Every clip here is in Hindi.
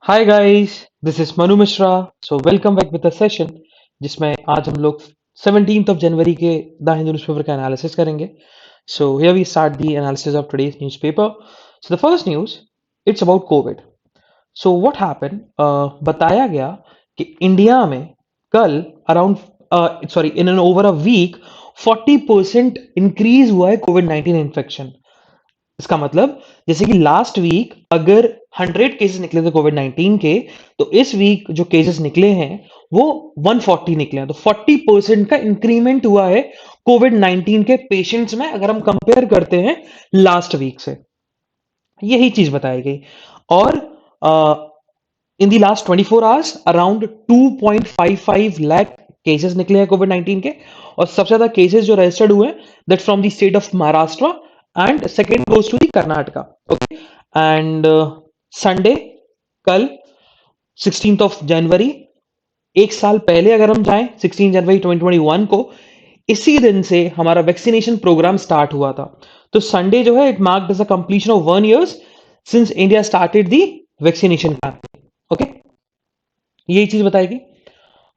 Hi guys, this is Manu Mishra. So welcome back with the session जिसमें आज हम लोग 17th ऑफ जनवरी के द हिंदू न्यूज़पेपर का एनालिसिस करेंगे। So here we start the analysis of today's newspaper. So the first news, it's about covid. So what happened, बताया गया कि इंडिया में कल around sorry in an over a week 40% increase हुआ है कोविड 19 इन्फेक्शन। इसका मतलब जैसे कि लास्ट वीक अगर 100 केसेस निकले थे कोविड 19 के, तो इस वीक जो केसेस निकले हैं वो 140 निकले हैं। तो 40% का इंक्रीमेंट हुआ है कोविड 19 के पेशेंट्स में, अगर हम कंपेयर करते हैं लास्ट वीक से। यही चीज बताई गई। और in the last 24 hours around 2.55 lakh cases निकले हैं कोविड 19 के। और सबसे ज्यादा केसेस जो रजिस्टर्ड हुए हैं that from the state of Maharashtra and second goes to the Karnataka. Okay. And Sunday, कल 16th ऑफ जनवरी, एक साल पहले अगर हम जाएं 16 जनवरी 2021 को, इसी दिन से हमारा वैक्सीनेशन प्रोग्राम स्टार्ट हुआ था। तो संडे जो है it marked as a completion of 1 years since India started the vaccination campaign. Okay, यही चीज बताएगी।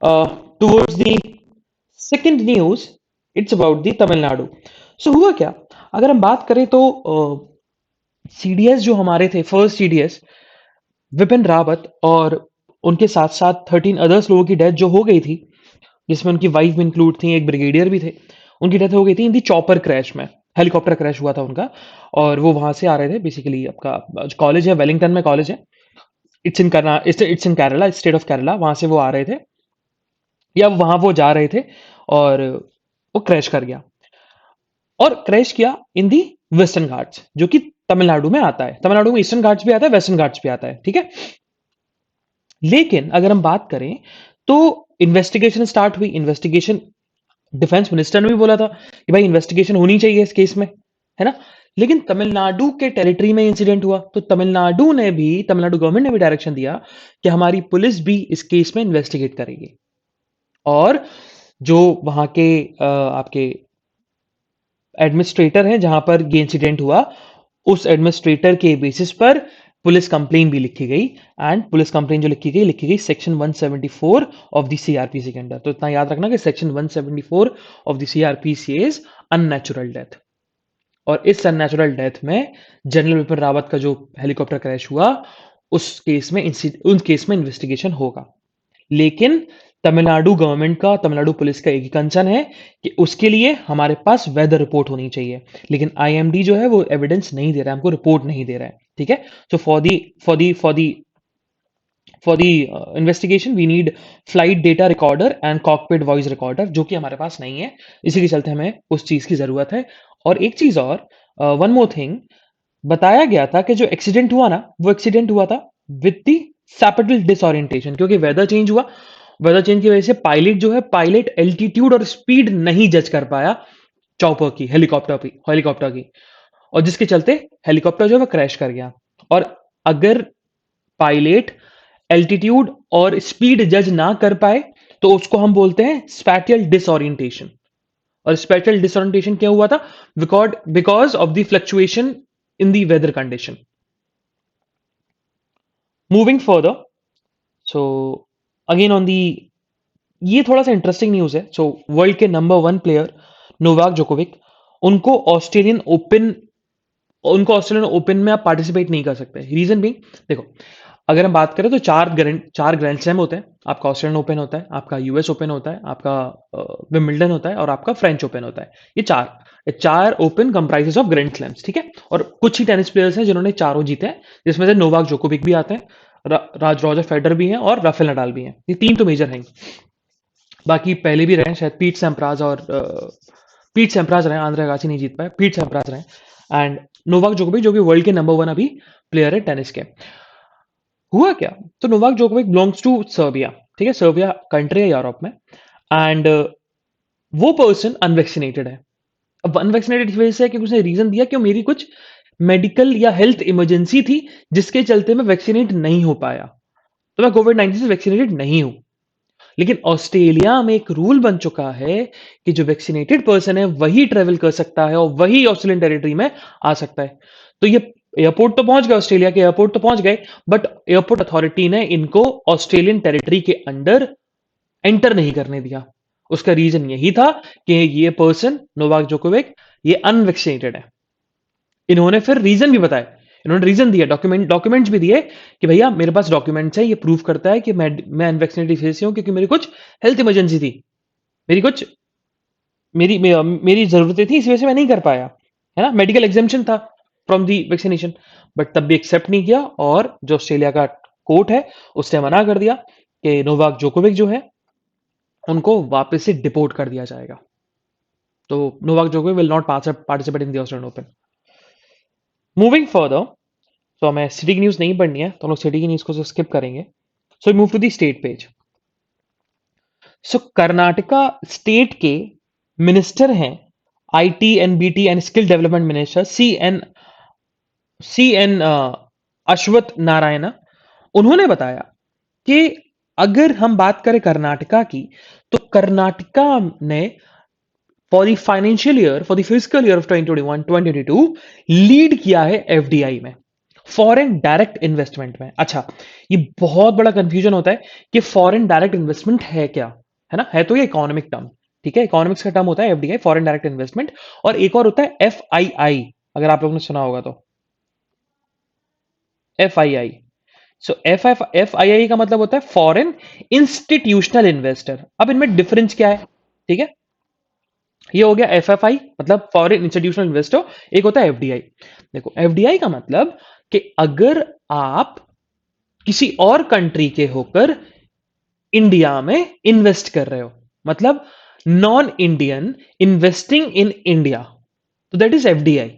Towards the second news, it's about the Tamil Nadu. So हुआ क्या, अगर हम बात करें तो सीडीएस जो हमारे थे, फर्स्ट सीडीएस विपिन रावत और उनके साथ साथ 13 अदर्स लोगों की डेथ जो हो गई थी, जिसमें उनकी वाइफ भी इंक्लूड थी, एक ब्रिगेडियर भी थे, उनकी डेथ हो गई थी इन दी चॉपर क्रैश में। हेलीकॉप्टर क्रैश हुआ था उनका। और वो वहां से आ रहे थे, बेसिकली आपका कॉलेज है वेलिंगटन में, कॉलेज है, it's in Kerala, state of Kerala, वहां से वो आ रहे थे या वहां वो जा रहे थे और वो क्रैश कर गया। और क्रैश किया इन दी वेस्टर्न घाट्स, जो कि तमिलनाडु में आता है। तमिलनाडु में ईस्टर्न घाट्स भी आता है, वेस्टर्न घाट्स भी आता है, ठीक है। लेकिन अगर हम बात करें तो इन्वेस्टिगेशन स्टार्ट हुई। इन्वेस्टिगेशन, डिफेंस मिनिस्टर ने भी बोला था कि भाई इन्वेस्टिगेशन होनी चाहिए इस केस में, है ना। लेकिन तमिलनाडु के टेरिटरी में इंसिडेंट हुआ, तो तमिलनाडु गवर्नमेंट ने भी डायरेक्शन दिया कि हमारी पुलिस भी इस केस में इन्वेस्टिगेट करेगी। और जो वहां के आपके एडमिनिस्ट्रेटर हैं जहां पर ये इंसिडेंट हुआ, उस एडमिनिस्ट्रेटर के बेसिस पर पुलिस कंप्लेन भी लिखी गई। एंड पुलिस कंप्लेन जो लिखी गई सेक्शन 174 ऑफ द सीआरपीसी के अंदर। तो इतना याद रखना कि section 174 of the CrPC is unnatural death. और इस अननेचुरल डेथ में जनरल विपिन रावत का जो हेलीकॉप्टर क्रैश हुआ, उस केस में इन्वेस्टिगेशन होगा। लेकिन तमिलनाडु गवर्नमेंट का, तमिलनाडु पुलिस का एक ही कंसर्न है कि उसके लिए हमारे पास वेदर रिपोर्ट होनी चाहिए। लेकिन आईएमडी जो है वो एविडेंस नहीं दे रहा है, हमको रिपोर्ट नहीं दे रहा है, ठीक है। So for the investigation we need flight data recorder and cockpit voice recorder, जो कि हमारे पास नहीं है। इसी के चलते हमें उस चीज की जरूरत है। और एक चीज और, वन मोर थिंग, बताया गया था कि जो एक्सीडेंट हुआ ना, वो एक्सीडेंट हुआ था विद द सैपेटल डिसओरिएंटेशन, क्योंकि वेदर चेंज हुआ। वेदर चेंज की वजह से पायलट एल्टीट्यूड और स्पीड नहीं जज कर पाया चॉपर की, हेलीकॉप्टर की। और जिसके चलते हेलीकॉप्टर जो है वो क्रैश कर गया। और अगर पायलट एल्टीट्यूड और स्पीड जज ना कर पाए तो उसको हम बोलते हैं स्पैटियल डिसओरिएंटेशन। और स्पैटियल डिसओरिएंटेशन क्या हुआ था? Because of the fluctuation in the weather condition. Moving further, so again on the, ये थोड़ा सा इंटरेस्टिंग न्यूज है। सो वर्ल्ड के नंबर 1 प्लेयर नोवाक जोकोविक, उनको ऑस्ट्रेलियन ओपन उनको ऑस्ट्रेलियन ओपन में आप पार्टिसिपेट नहीं कर सकते। रीजन भी देखो, अगर हम बात करें तो चार ग्रैंड स्लैम होते हैं। आपका ऑस्ट्रेलियन ओपन होता है, आपका यूएस ओपन होता है, आपका विंबलडन होता है, और आपका फ्रेंच ओपन होता है। ये चार open comprises of grand slams, ठीक है। और कुछ ही टेनिस प्लेयर्स हैं जिन्होंने चारों जीते हैं, जिसमें से नोवाक जोकोविक भी आते हैं, रॉजर फेडरर भी हैं, और राफेल नडाल भी हैं। ये तीन तो मेजर हैं। बाकी पहले भी रहे हैं, शायद पीट सैम्प्राज रहे, आंद्रे अगासी नहीं जीत पाए, पीट सैम्प्राज रहे। एंड नोवाक जोकोविक, जो कि वर्ल्ड के नंबर 1 अभी प्लेयर है टेनिस के। हुआ क्या, तो Novak Djokovic belongs to Serbia, ठीक है। सर्बिया कंट्री है यूरोप में। एंड वो पर्सन अनवैक्सीनेटेड है। अब अनवैक्सीनेटेड इस वजह से है कि उसने रीजन दिया कि मेरी कुछ मेडिकल या हेल्थ इमरजेंसी थी जिसके चलते मैं वैक्सीनेट नहीं हो पाया, तो मैं कोविड 19 से वैक्सीनेटेड नहीं हूं। लेकिन ऑस्ट्रेलिया में एक रूल बन चुका है कि जो वैक्सीनेटेड पर्सन है वही ट्रेवल कर सकता है और वही ऑस्ट्रेलियन टेरिटरी में आ सकता है। तो ये एयरपोर्ट तो पहुंच गए, ऑस्ट्रेलिया के एयरपोर्ट तो पहुंच गए, बट एयरपोर्ट अथॉरिटी ने इनको ऑस्ट्रेलियन टेरिटरी के अंडर एंटर नहीं करने दिया। उसका रीजन यही था कि ये पर्सन नोवाक जोकोविक ये अनवैक्सीनेटेड है। इन्होंने फिर रीजन भी बताया, इन्होंने रीजन दिया, डॉक्यूमेंट्स भी दिए कि भैया मेरे पास डॉक्यूमेंट्स है, ये प्रूव करता है कि मैं अनवैक्सीनेटेड फेस हूं, क्योंकि मेरी कुछ हेल्थ इमरजेंसी थी, मेरी कुछ मेरी जरूरतें थी, इस वजह से मैं नहीं कर पाया, है ना, मेडिकल एग्जामिशन था फ्रॉम दी वैक्सीनेशन। बट तब भी एक्सेप्ट नहीं किया, और जो ऑस्ट्रेलिया का कोर्ट है उसने मना कर दिया कि नोवाक जोकोविक जो है उनको वापस से डिपोर्ट कर दिया जाएगा। तो Novak Djokovic will not participate in the Australian open. Moving further, तो हमें सिटी की न्यूज नहीं पढ़नी है, तो हम लोग सिटी की न्यूज को स्किप करेंगे। So move to the state page. So Karnataka state के मिनिस्टर हैं IT and BT and skill development minister C N Ashwath Narayan. उन्होंने बताया कि अगर हम बात करें कर्नाटका की, तो कर्नाटका ने for the physical year of 2021-2022 lead किया है एफडीआई में, फॉरेन डायरेक्ट इन्वेस्टमेंट में। अच्छा, ये बहुत बड़ा कंफ्यूजन होता है कि फॉरेन डायरेक्ट इन्वेस्टमेंट है क्या, है ना, है तो ये इकोनॉमिक टर्म, ठीक है, इकोनॉमिक्स का टर्म होता है एफडीआई, फॉरेन डायरेक्ट इन्वेस्टमेंट, और एक और होता है एफआईआई, अगर आप लोगों ने सुना होगा तो, एफआईआई। सो एफआईआई का मतलब होता है फॉरेन इंस्टीट्यूशनल इन्वेस्टर। अब इनमें डिफरेंस क्या है, ठीक है, ये हो गया एफएफआई मतलब फॉरेन इंस्टीट्यूशनल इन्वेस्टर, एक होता है एफडीआई। देखो, एफडीआई का मतलब कि अगर आप किसी और कंट्री के होकर इंडिया में इन्वेस्ट कर रहे हो, मतलब non Indian investing in India, तो दैट इज एफडीआई।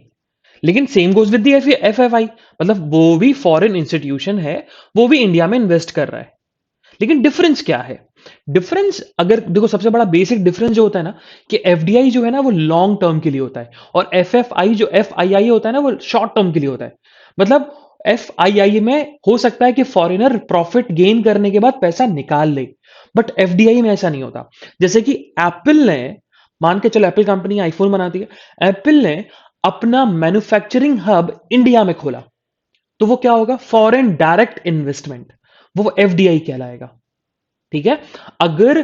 लेकिन same goes with the FFI, मतलब वो भी फॉरेन इंस्टीट्यूशन है, वो भी इंडिया में इन्वेस्ट कर रहा है। लेकिन डिफरेंस क्या है? डिफरेंस अगर देखो, सबसे बड़ा बेसिक डिफरेंस जो होता है ना, कि एफडीआई जो है ना वो लॉन्ग टर्म के लिए होता है, और एफआईआई होता है ना वो शॉर्ट टर्म के लिए होता है। मतलब एफआईआई में हो सकता है कि फॉरेनर प्रॉफिट गेन करने के बाद पैसा निकाल ले, बट एफडीआई में ऐसा नहीं होता। जैसे कि एप्पल ने, मान के चलो एप्पल कंपनी आईफोन बनाती है, एप्पल ने अपना मैन्युफैक्चरिंग हब इंडिया में खोला, तो वो क्या होगा? फॉरेन डायरेक्ट इन्वेस्टमेंट, वो एफडीआई कहलाएगा। ठीक है। अगर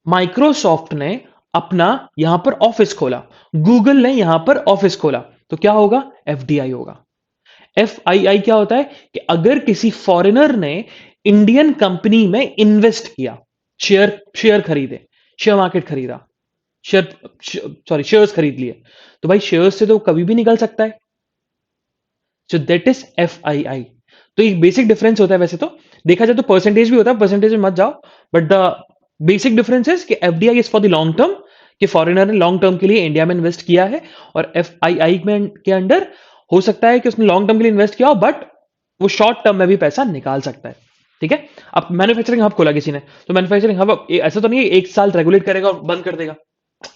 माइक्रोसॉफ्ट ने अपना यहां पर ऑफिस खोला, गूगल ने यहां पर ऑफिस खोला, तो क्या होगा? एफडीआई होगा। एफआईआई क्या होता है कि अगर किसी फॉरेनर ने इंडियन कंपनी में इन्वेस्ट किया, शेयर खरीदे, शेयर मार्केट खरीदा, शेयर्स खरीद लिए, तो भाई शेयर्स से तो कभी भी निकल सकता है। So that is FII. तो एक बेसिक डिफरेंस होता है, वैसे तो देखा जाए तो परसेंटेज भी होता है, परसेंटेज में मत जाओ, but the basic difference is कि FDI is for the long term, कि फॉरेनर ने लॉन्ग टर्म के लिए इंडिया में इन्वेस्ट किया है, और एफआईआई में के अंडर हो सकता है कि उसने लॉन्ग टर्म के लिए इन्वेस्ट किया हो, बट वो शॉर्ट टर्म में भी पैसा निकाल सकता है। ठीक है। अब मैन्युफैक्चरिंग हब खोला किसी ने, तो मैन्युफैक्चरिंग हब ऐसा तो नहीं है एक साल रेगुलेट करेगा और बंद कर देगा,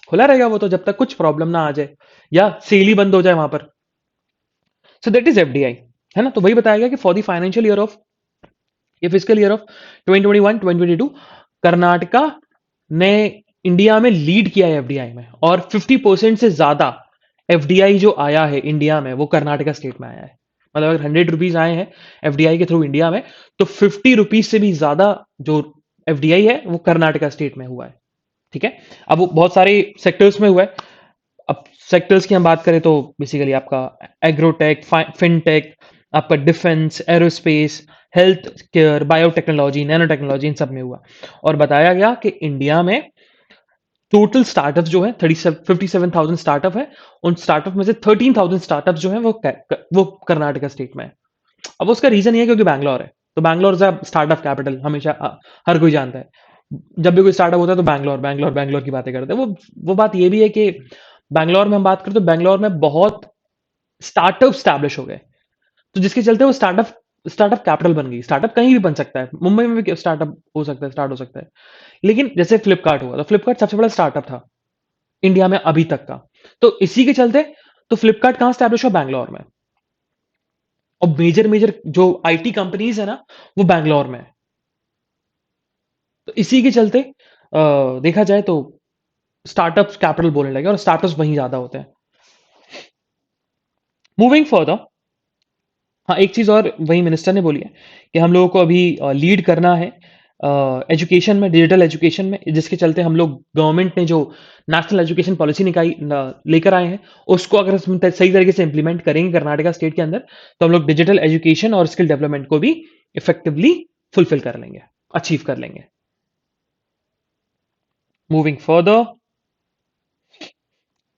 खुला रहेगा वो तो जब तक कुछ प्रॉब्लम ना आ जाए या सेल ही बंद हो जाए वहां पर। सो दैट इज एफडीआई, है ना। तो वही बताया गया कि for the financial year of, ये फिजिकल ईयर ऑफ 2021-2022, कर्नाटका ने इंडिया में लीड किया है एफडीआई में, और 50% से ज्यादा एफडीआई जो आया है इंडिया में वो कर्नाटका स्टेट में आया है। मतलब अगर 100 रुपीज आए हैं एफडीआई के थ्रू इंडिया में, तो 50 रुपीज से भी ज्यादा जो एफडीआई है वो कर्नाटका स्टेट में हुआ है। ठीक है। अब वो बहुत सारे सेक्टर्स में हुआ है। अब सेक्टर्स की हम बात करें तो बेसिकली आपका एग्रोटेक, फिनटेक, आपका defence, aerospace, health care, biotechnology, nano technology, इन सब में हुआ। और बताया गया कि इंडिया में टोटल स्टार्टअप जो है 57,000 स्टार्टअप है, उन स्टार्टअप में से 13,000 स्टार्टअप जो है वो कर्नाटका स्टेट में है। अब उसका रीजन ये है क्योंकि बैंगलोर है, तो बैंगलोर से स्टार्टअप कैपिटल हमेशा हर कोई जानता है। जब भी कोई स्टार्टअप होता है तो बैंगलोर बैंगलोर बैंगलोर की बातें करते हैं। वो बात ये भी है कि बैंगलोर में हम बात करें तो बैंगलोर में बहुत स्टार्टअप स्टैब्लिश हो गए, तो जिसके चलते वो स्टार्टअप स्टार्टअप कैपिटल बन गई। स्टार्टअप कहीं भी बन सकता है, मुंबई में भी स्टार्टअप हो सकता है, स्टार्ट हो सकता है। लेकिन जैसे फ्लिपकार्ट हुआ, तो फ्लिपकार्ट सबसे बड़ा स्टार्टअप था इंडिया में अभी तक का, तो इसी के चलते तो फ्लिपकार्ट कहां स्टैब्लिश हुआ? बैंगलोर में। और मेजर मेजर जो आईटी कंपनीज है ना वो बैंगलोर में है। तो इसी के चलते देखा जाए तो स्टार्टअप कैपिटल बोलने लगे, और स्टार्टअप्स वहीं ज्यादा होते हैं। मूविंग फर्दर, हाँ, एक चीज़ और वही मिनिस्टर ने बोली है कि हम लोगों को अभी लीड करना है एजुकेशन में, डिजिटल एजुकेशन में, जिसके चलते हम लोग गवर्नमेंट ने जो नेशनल एजुकेशन पॉलिसी लेकर आए हैं, उसको अगर हम सही तरीके से इम्प्लीमेंट करेंगे कर्नाटका स्टेट के अंदर, तो हम लोग डिजिटल एजुकेशन और स्किल डेवलपमेंट को भी इफेक्टिवली फुलफिल कर लेंगे, अचीव कर लेंगे। Moving further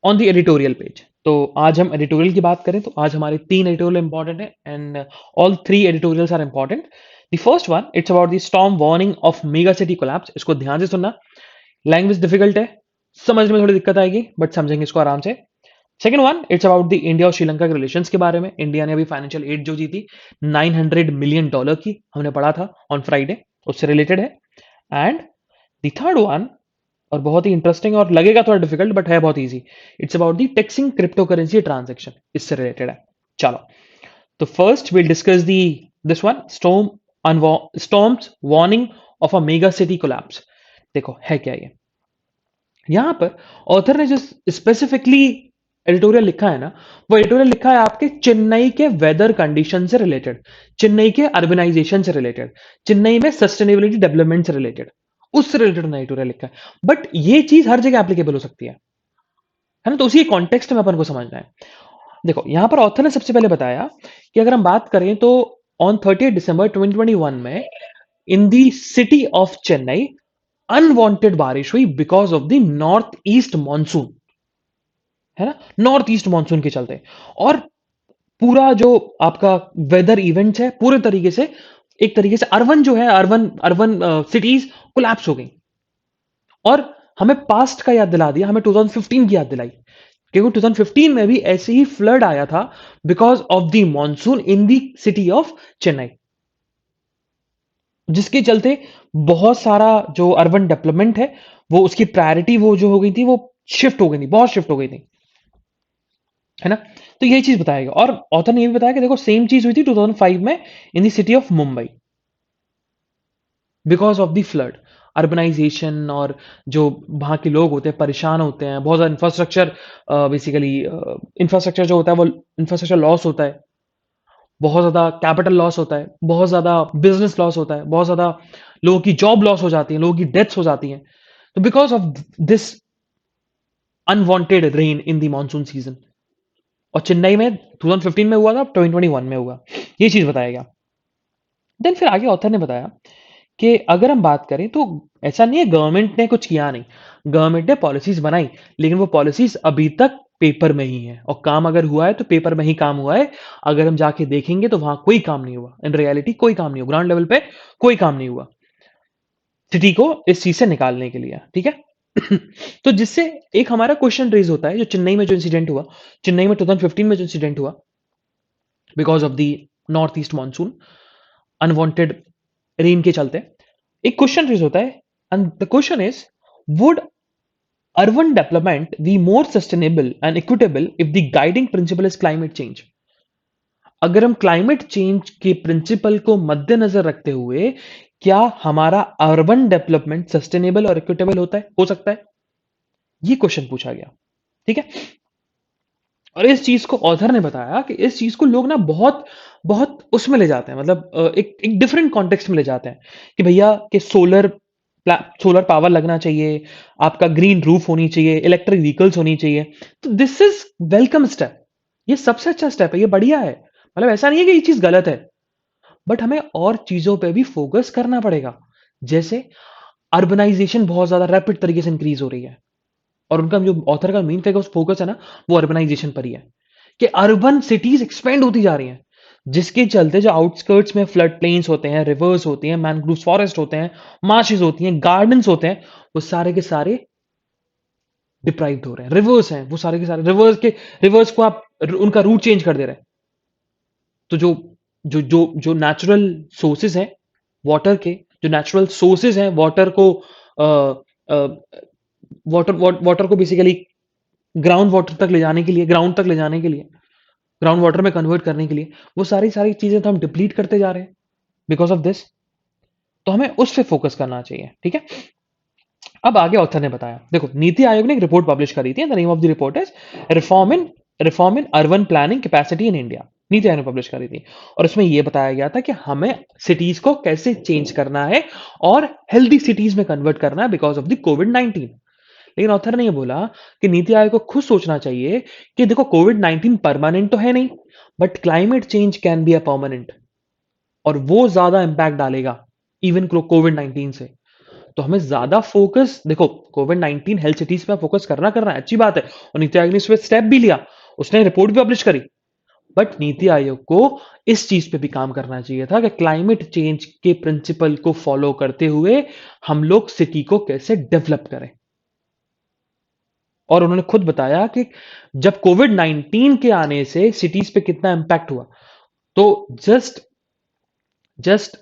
on the editorial page, तो आज हम एडिटोरियल की बात करें तो आज हमारे 3 एडिटोरियल इंपॉर्टेंट है and all 3 editorials are important. The first one it's about the storm warning of mega city collapse. इसको ध्यान से सुनना, लैंग्वेज डिफिकल्ट है, समझ में थोड़ी दिक्कत आएगी बट समझेंगे इसको आराम से। Second one it's about the India और श्रीलंका के रिलेशंस के बारे में। इंडिया ने अभी फाइनेंशियल एड जो जीती $900 मिलियन की, हमने पढ़ा था ऑन फ्राइडे, उससे रिलेटेड है। एंड द थर्ड वन, और बहुत ही इंटरेस्टिंग और लगेगा थोड़ा डिफिकल्ट बट है बहुत easy, it's about the taxing crypto currency transaction, इससे रिलेटेड है। चलो, तो first will discuss the this one, storms warning of a mega city collapse. देखो है क्या ये, यहां पर ऑथर ने जो स्पेसिफिकली एडिटोरियल लिखा है ना, वो एडिटोरियल लिखा है आपके चेन्नई के वेदर कंडीशन से रिलेटेड, चेन्नई के अर्बनाइजेशन से रिलेटेड, चेन्नई में सस्टेनेबिलिटी डेवलपमेंट से रिलेटेड, उससे रिलेटेड एडिटोरियल लिखा है। बट ये चीज हर जगह एप्लीकेबल हो सकती है ना, तो उसी कॉन्टेक्स्ट में अपन को समझना है। देखो यहां पर ऑथर ने सबसे पहले बताया कि अगर हम बात करें तो ऑन 30 दिसंबर 2021 में इन the city of Chennai unwanted बारिश हुई because of the north east monsoon, है ना, नॉर्थ ईस्ट मानसून के चलते। और पूरा जो आपका वेदर इवेंट्स है पूरे तरीके से, एक तरीके से अर्बन जो है, अर्बन अर्बन सिटीज कोलैप्स हो गई और हमें पास्ट का याद दिला दिया, हमें 2015 की याद दिलाई, क्योंकि 2015 में भी ऐसे ही फ्लड आया था because of the monsoon in the city of Chennai, जिसके चलते बहुत सारा जो अर्बन डेवलपमेंट है वो उसकी प्रायोरिटी वो जो हो गई थी वो शिफ्ट हो गई थी, बहुत शिफ्ट हो गई थी, है ना। तो यही चीज बताएगा। और ऑथर ने ये भी बताया कि देखो सेम चीज हुई थी 2005 में in the city of Mumbai because of the flood, urbanization, और जो वहाँ के लोग होते हैं परेशान होते हैं, बहुत ज़्यादा इंफ्रास्ट्रक्चर, बेसिकली इंफ्रास्ट्रक्चर जो होता है वो इंफ्रास्ट्रक्चर लॉस होता है, बहुत ज़्यादा कैपिटल लॉस होता है, बहुत ज़्यादा बिजनेस लॉस होता है, बहुत ज़्यादा लोगों की जॉब लॉस हो जाती है, लोगों की डेथ्स हो जाती हैं, तो because of this unwanted rain in the monsoon season. और चेन्नई में 2015 में हुआ था, 2021 में हुआ, ये चीज बताएगा। देन फिर आगे ऑथर ने बताया कि अगर हम बात करें तो ऐसा नहीं है गवर्नमेंट ने कुछ किया नहीं, गवर्नमेंट ने पॉलिसीज बनाई, लेकिन वो पॉलिसीज अभी तक पेपर में ही है, और काम अगर हुआ है तो पेपर में ही काम हुआ है। अगर हम जाके देखेंगे तो वहां कोई काम नहीं हुआ, इन रियलिटी कोई काम नहीं हुआ, ग्राउंड लेवल पे कोई काम नहीं हुआ सिटी को इस चीज से निकालने के लिए, ठीक है। तो जिससे एक हमारा क्वेश्चन रेज होता है, जो चेन्नई में जो इंसिडेंट हुआ, चेन्नई में 2015 में जो इंसिडेंट हुआ because of the north east monsoon, unwanted rain के चलते, एक क्वेश्चन रेज होता है, and the question is, would urban development be more sustainable and equitable if the guiding principal is climate change. अगर हम क्लाइमेट चेंज के प्रिंसिपल को मद्देनजर रखते हुए, क्या हमारा अर्बन डेवलपमेंट सस्टेनेबल और इक्विटेबल होता है, हो सकता है, ये क्वेश्चन पूछा गया, ठीक है। और इस चीज को ऑथर ने बताया कि इस चीज को लोग ना बहुत बहुत उसमें ले जाते हैं, मतलब एक एक डिफरेंट कॉन्टेक्स्ट में ले जाते हैं कि भैया कि सोलर पावर लगना चाहिए, आपका ग्रीन रूफ होनी चाहिए, इलेक्ट्रिक व्हीकल्स होनी चाहिए। तो दिस इज वेलकम स्टेप, ये सबसे अच्छा स्टेप है, ये बढ़िया है, मतलब ऐसा नहीं है कि ये चीज गलत है, बट हमें और चीजों पे भी फोकस करना पड़ेगा। जैसे अर्बनाइजेशन बहुत ज्यादा रैपिड तरीके से इंक्रीज हो रही है, और उनका जो ऑथर का मेन फोकस है ना, वो अर्बनाइजेशन पर ही है, कि अर्बन सिटीज एक्सपेंड होती जा रही हैं, जिसके चलते जो आउटस्कर्ट्स में फ्लड प्लेन्स होते हैं, रिवर्स होती हैं, मैनग्रोव फॉरेस्ट होते हैं, मार्शेस होती हैं, गार्डन्स होते हैं, वो सारे के सारे डिप्राइव्ड हो रहे हैं। रिवर्स हैं वो सारे के सारे, रिवर्स को आप उनका रूट चेंज कर दे रहे हैं। तो जो जो जो जो नेचुरल सोर्सेज हैं वाटर के, जो नेचुरल सोर्सेज हैं वाटर को, वाटर को बेसिकली ग्राउंड वाटर तक ले जाने के लिए, ग्राउंड तक ले जाने के लिए, ग्राउंड वाटर में कन्वर्ट करने के लिए, वो सारी सारी चीजें तो हम डिप्लीट करते जा रहे हैं बिकॉज ऑफ दिस। तो हमें उस पर फोकस करना चाहिए, ठीक है। अब आगे ऑथर ने बताया, देखो नीति आयोग ने एक रिपोर्ट पब्लिश करी थी, the name of the report is reform in urban planning capacity in India. NITI Aayog ने पब्लिश करी थी। और उसमें ये बताया गया था कि हमें सिटीज को कैसे चेंज करना है और हेल्दी सिटीज में कन्वर्ट करना है बिकॉज ऑफ द कोविड-19। लेकिन ऑथर ने ये बोला कि नीति आयोग को खुद सोचना चाहिए कि देखो कोविड-19 परमानेंट तो है नहीं, but climate change can be a permanent, और वो ज्यादा इंपैक्ट डालेगा इवन कोविड-19 से। तो हमें ज्यादा फोकस, देखो कोविड-19 हेल्थ सिटीज पे फोकस करना है, अच्छी बात है, और नीति आयोग ने इस पे स्टेप भी लिया, उसने रिपोर्ट भी पब्लिश करी। बट नीति आयोग को इस चीज पे भी काम करना चाहिए था कि क्लाइमेट चेंज के प्रिंसिपल को फॉलो करते हुए हम लोग सिटी को कैसे डेवलप करें। और उन्होंने खुद बताया कि जब कोविड-19 के आने से सिटीज पे कितना इंपैक्ट हुआ, तो जस्ट जस्ट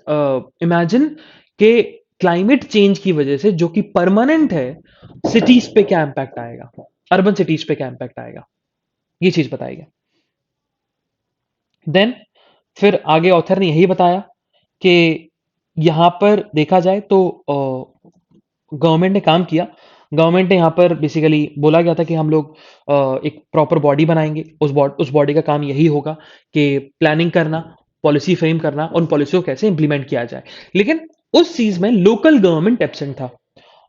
इमेजिन कि क्लाइमेट चेंज की वजह से जो कि परमानेंट है, सिटीज पे क्या इंपैक्ट आएगा, अर्बन सिटीज पे क्या इंपैक्ट आएगा, ये चीज बताएगा। देन फिर आगे ऑथर ने यही बताया कि यहां पर देखा जाए तो गवर्नमेंट ने काम किया। गवर्नमेंट ने यहाँ पर बेसिकली बोला गया था कि हम लोग एक प्रॉपर बॉडी बनाएंगे, उस बॉडी का काम यही होगा कि प्लानिंग करना, पॉलिसी फ्रेम करना, उन पॉलिसी को कैसे इंप्लीमेंट किया जाए। लेकिन उस चीज में लोकल गवर्नमेंट एब्सेंट था,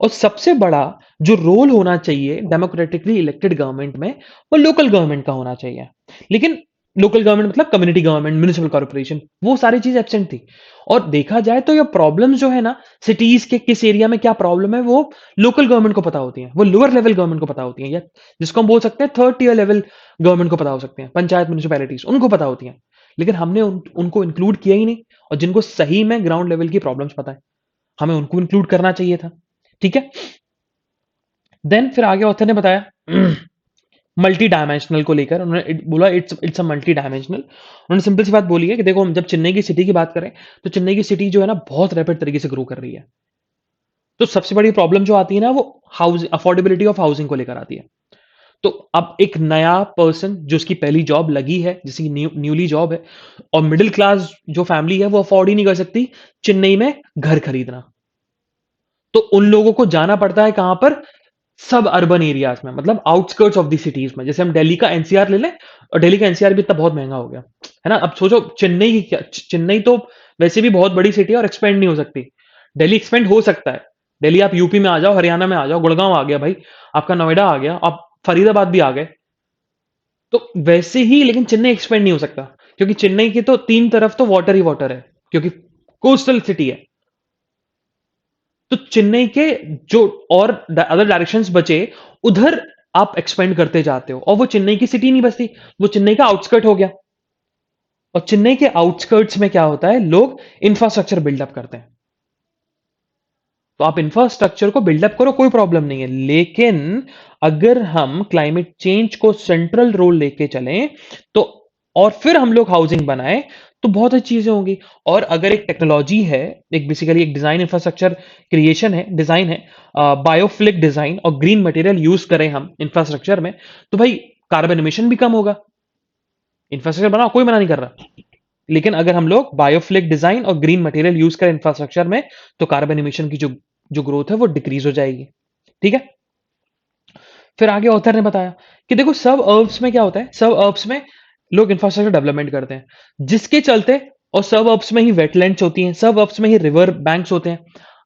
और सबसे बड़ा जो रोल होना चाहिए डेमोक्रेटिकली इलेक्टेड गवर्नमेंट में, वो लोकल गवर्नमेंट का होना चाहिए। लेकिन लोकल गवर्नमेंट मतलब कम्युनिटी गवर्नमेंट, म्युनिसिपल कॉर्पोरेशन, वो सारी चीज एब्सेंट थी। और देखा जाए तो ये प्रॉब्लम जो है ना, सिटीज के किस एरिया में क्या प्रॉब्लम है, वो लोकल गवर्नमेंट को पता होती है, वो लोअर लेवल गवर्नमेंट को पता होती है, या जिसको हम बोल सकते हैं थर्ड टीयर लेवल गवर्नमेंट को पता हो सकते हैं, पंचायत म्युनिसिपैलिटीज उनको पता होती हैं। लेकिन हमने उनको इंक्लूड किया ही नहीं, और जिनको सही में ग्राउंड लेवल की प्रॉब्लम्स पता है, हमें उनको इंक्लूड करना चाहिए था। ठीक है। देन फिर आगे ऑथर ने बताया मल्टी डायमेंशनल को लेकर, उन्होंने बोला इट्स अ मल्टी डायमेंशनल। उन्होंने सिंपल सी बात बोली है कि देखो, हम जब चेन्नई की सिटी की बात करें, तो चेन्नई की सिटी जो है ना, बहुत रैपिड तरीके से ग्रो कर रही है। तो सबसे बड़ी प्रॉब्लम जो आती है ना, वो हाउस अफोर्डेबिलिटी ऑफ हाउसिंग को लेकर आती है। तो अब एक नया पर्सन जो उसकी पहली जॉब लगी है, जिसकी न्यूली जॉब है, और मिडिल क्लास जो फैमिली है, वो अफोर्ड ही नहीं कर सकती चेन्नई में घर खरीदना। तो उन लोगों को जाना पड़ता है कहां पर, सब अर्बन एरियाज में, मतलब आउटस्कर्ट्स ऑफ द सिटीज में। जैसे हम दिल्ली का एनसीआर ले लें, और दिल्ली का एनसीआर भी इतना बहुत महंगा हो गया है ना। अब सोचो चेन्नई की क्या, चेन्नई तो वैसे भी बहुत बड़ी सिटी है और एक्सपेंड नहीं हो सकती। दिल्ली एक्सपेंड हो सकता है। दिल्ली आप यूपी में आ जाओ, हरियाणा में आ जाओ, गुड़गांव आ गया भाई, आपका नोएडा आ गया, आप फरीदाबाद भी आ गए। तो वैसे ही लेकिन चेन्नई एक्सपेंड नहीं हो सकता, क्योंकि चेन्नई की तो तीन तरफ तो वाटर ही वाटर है, क्योंकि कोस्टल सिटी है। तो चेन्नई के जो और अदर डायरेक्शंस बचे, उधर आप एक्सपेंड करते जाते हो, और वो चेन्नई की सिटी नहीं बचती, वो चेन्नई का आउटस्कर्ट हो गया। और चेन्नई के आउटस्कर्ट्स में क्या होता है, लोग इंफ्रास्ट्रक्चर बिल्डअप करते हैं। तो आप इंफ्रास्ट्रक्चर को बिल्डअप करो, कोई प्रॉब्लम नहीं है, लेकिन अगर हम क्लाइमेट चेंज को सेंट्रल रोल लेके चलें, तो और फिर हम लोग हाउसिंग बनाए, तो बहुत अच्छी चीजें होंगी। और अगर एक टेक्नोलॉजी है, एक बेसिकली एक डिजाइन इंफ्रास्ट्रक्चर क्रिएशन है, डिजाइन है, बायोफ्लिक डिजाइन और ग्रीन मटेरियल यूज करें हम इंफ्रास्ट्रक्चर में, तो भाई कार्बन एमिशन भी कम होगा। इंफ्रास्ट्रक्चर बनाओ, कोई मना नहीं कर रहा, लेकिन अगर हम लोग बायोफ्लिक डिजाइन और ग्रीन मटेरियल यूज करें इंफ्रास्ट्रक्चर में, तो कार्बन एमिशन की जो जो ग्रोथ है वो डिक्रीज हो जाएगी। ठीक है। फिर आगे ऑथर ने बताया कि देखो, सब अर्ब्स में क्या होता है, सब अर्ब्स में लोग इंफ्रास्ट्रक्चर डेवलपमेंट करते हैं, जिसके चलते, और सब अर्ब्स में ही वेटलैंड्स होती हैं, सब अर्ब्स में ही रिवर बैंक्स होते हैं,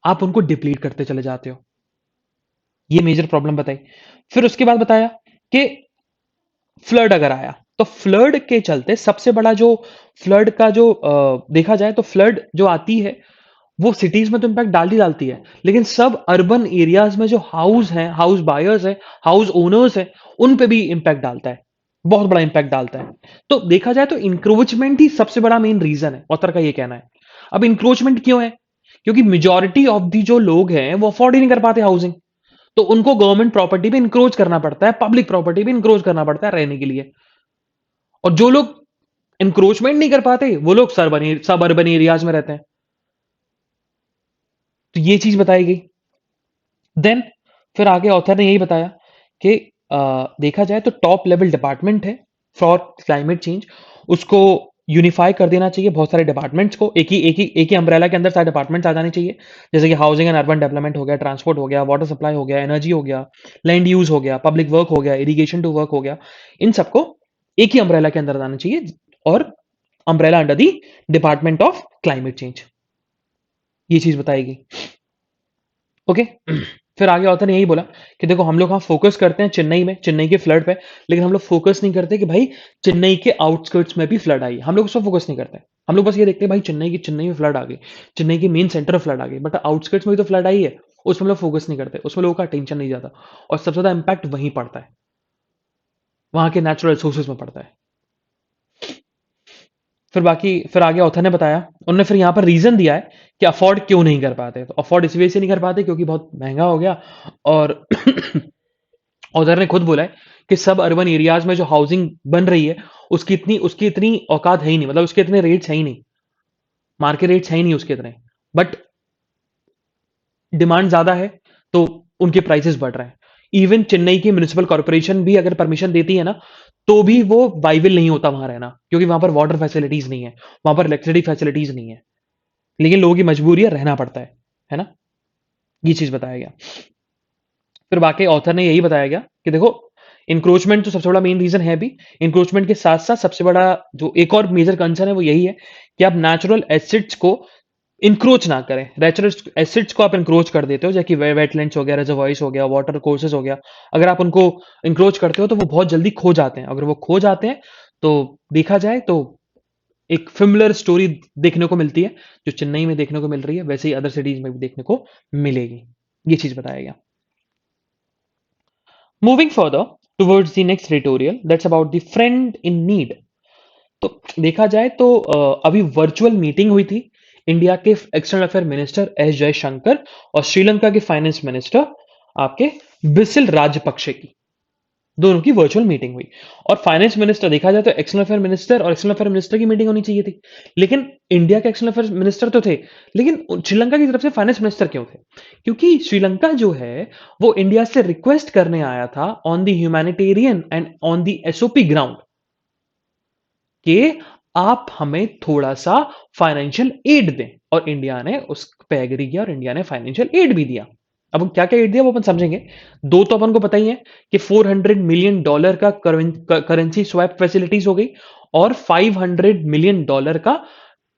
आप उनको डिप्लीट करते चले जाते हो। ये मेजर प्रॉब्लम बताई। फिर उसके बाद बताया कि फ्लड अगर आया, तो फ्लड के चलते सबसे बड़ा जो फ्लड का जो देखा जाए, तो फ्लड जो आती है, वो सिटीज में तो इंपैक्ट डाल ही डालती है, लेकिन सब अर्बन एरियाज में जो हाउस हैं, हाउस बायर्स है, हाउस ओनर्स है, उन पे भी इंपैक्ट डालता है, बहुत बड़ा इंपैक्ट डालता है। तो देखा जाए तो इंक्रोचमेंट ही सबसे बड़ा मेन रीजन है, ऑथर का ये कहना है। अब इंक्रोचमेंट क्यों है, क्योंकि मेजॉरिटी ऑफ दी जो लोग हैं वो अफोर्ड ही नहीं कर पाते हाउसिंग, तो उनको गवर्नमेंट प्रॉपर्टी पे इंक्रोच करना पड़ता है, पब्लिक प्रॉपर्टी पे इंक्रोच करना पड़ता है रहने के लिए। और जो लोग इंक्रोचमेंट नहीं कर पाते, वो लोग सब अर्बन एरियाज में रहते हैं। तो ये चीज बताई गई। देन फिर आगे ऑथर ने यही बताया कि देखा जाए तो टॉप लेवल डिपार्टमेंट है फॉर क्लाइमेट चेंज, उसको यूनिफाई कर देना चाहिए, बहुत सारे डिपार्टमेंट्स को एक ही अम्ब्रेला के अंदर सारे डिपार्टमेंट्स आ जाने चाहिए। जैसे कि हाउसिंग एंड अर्बन डेवलपमेंट हो गया, ट्रांसपोर्ट हो गया, वाटर सप्लाई हो गया, एनर्जी हो गया, लैंड यूज हो गया, पब्लिक वर्क हो गया, इरिगेशन टू वर्क हो गया, इन सबको एक ही अम्ब्रेला के अंदर आना चाहिए। और umbrella under the department of climate change, ये चीज बताएगी। ओके। फिर आगे ऑथर ने यही बोला कि देखो हम लोग हाँ फोकस करते हैं चेन्नई में, चेन्नई के फ्लड पे, लेकिन हम लोग फोकस नहीं करते कि भाई चेन्नई के आउटस्कर्ट्स में भी फ्लड आई, हम लोग उस पर फोकस नहीं करते। हम लोग बस ये देखते हैं भाई चेन्नई में फ्लड आ गई, चेन्नई के मेन सेंटर में फ्लड आ गई, बट आउटस्कर्ट्स में भी तो फ्लड आई है, उसमें हम लोग फोकस नहीं करते, उसमें लोगों का अटेंशन नहीं जाता, और सबसे ज्यादा इंपैक्ट वहीं पड़ता है, वहां के नेचुरल रिसोर्सेज में पड़ता है। फिर आगे ऑथर ने बताया, उन्होंने फिर यहाँ पर रीजन दिया है कि अफोर्ड क्यों नहीं कर पाते, तो अफोर्ड इस वजह से नहीं कर पाते क्योंकि बहुत महंगा हो गया, और ऑथर ने खुद बोला है कि सब अर्बन एरियाज में जो हाउसिंग बन रही है उसकी इतनी औकात है ही नहीं, मतलब उसके इतने रेट्स है ही नहीं, मार्केट रेट्स है ही नहीं उसके इतने, बट डिमांड ज्यादा है तो उनके प्राइसेस बढ़ रहे हैं। इवन चेन्नई की म्युनिसिपल कॉर्पोरेशन भी अगर परमिशन देती है ना, तो भी वो वाइबल नहीं होता वहां रहना, क्योंकि वहां पर वाटर फैसिलिटीज नहीं है, वहां पर इलेक्ट्रिसिटी फैसिलिटीज नहीं है, लेकिन लोगों की मजबूरी है, रहना पड़ता है ना, ये चीज बताया गया। फिर बाकी ऑथर ने यही बताया गया कि देखो इंक्रोचमेंट तो सबसे बड़ा मेन रीजन है भी, इंक्रोचमेंट के साथ साथ सबसे बड़ा जो एक और मेजर कंसर्न है वो यही है कि आप नेचुरल एसिड्स को इंक्रोच ना करें, नेचुरल एसिड्स को आप इंक्रोच कर देते हो, जैसे वेटलैंड्स हो गया, रिजर्वॉयर्स हो गया, वाटर कोर्सेज हो गया, अगर आप उनको इंक्रोच करते हो तो वो बहुत जल्दी खो जाते हैं, अगर वो खो जाते हैं तो देखा जाए तो एक सिमिलर स्टोरी देखने को मिलती है, जो चेन्नई में देखने को मिल रही है वैसे ही अदर सिटीज में भी देखने को मिलेगी, ये चीज बताया गया। Moving further towards the next editorial that's about the friend in need. तो देखा जाए तो अभी वर्चुअल मीटिंग हुई थी इंडिया के external affair minister S Jaishankar और श्रीलंका के फाइनेंस मिनिस्टर आपके बिसिल राजपक्षे की, दोनों की वर्चुअल मीटिंग हुई। और फाइनेंस मिनिस्टर देखा जाए तो एक्सटर्नल अफेयर मिनिस्टर और एक्सटर्नल अफेयर मिनिस्टर की मीटिंग होनी चाहिए थी, लेकिन इंडिया के एक्सटर्नल अफेयर मिनिस्टर तो थे, लेकिन श्रीलंका की तरफ से फाइनेंस मिनिस्टर क्यों थे? क्योंकि श्रीलंका जो है वो इंडिया से रिक्वेस्ट करने आया था on the humanitarian and on the SOP ground कि आप हमें थोड़ा सा फाइनेंशियल एड दें, और इंडिया ने उस पे एग्री किया और इंडिया ने फाइनेंशियल एड भी दिया। अब क्या क्या एड दिया वो अपन समझेंगे। दो तो अपन को पता ही है कि $400 मिलियन का करेंसी स्वैप फैसिलिटीज हो गई, और $500 मिलियन का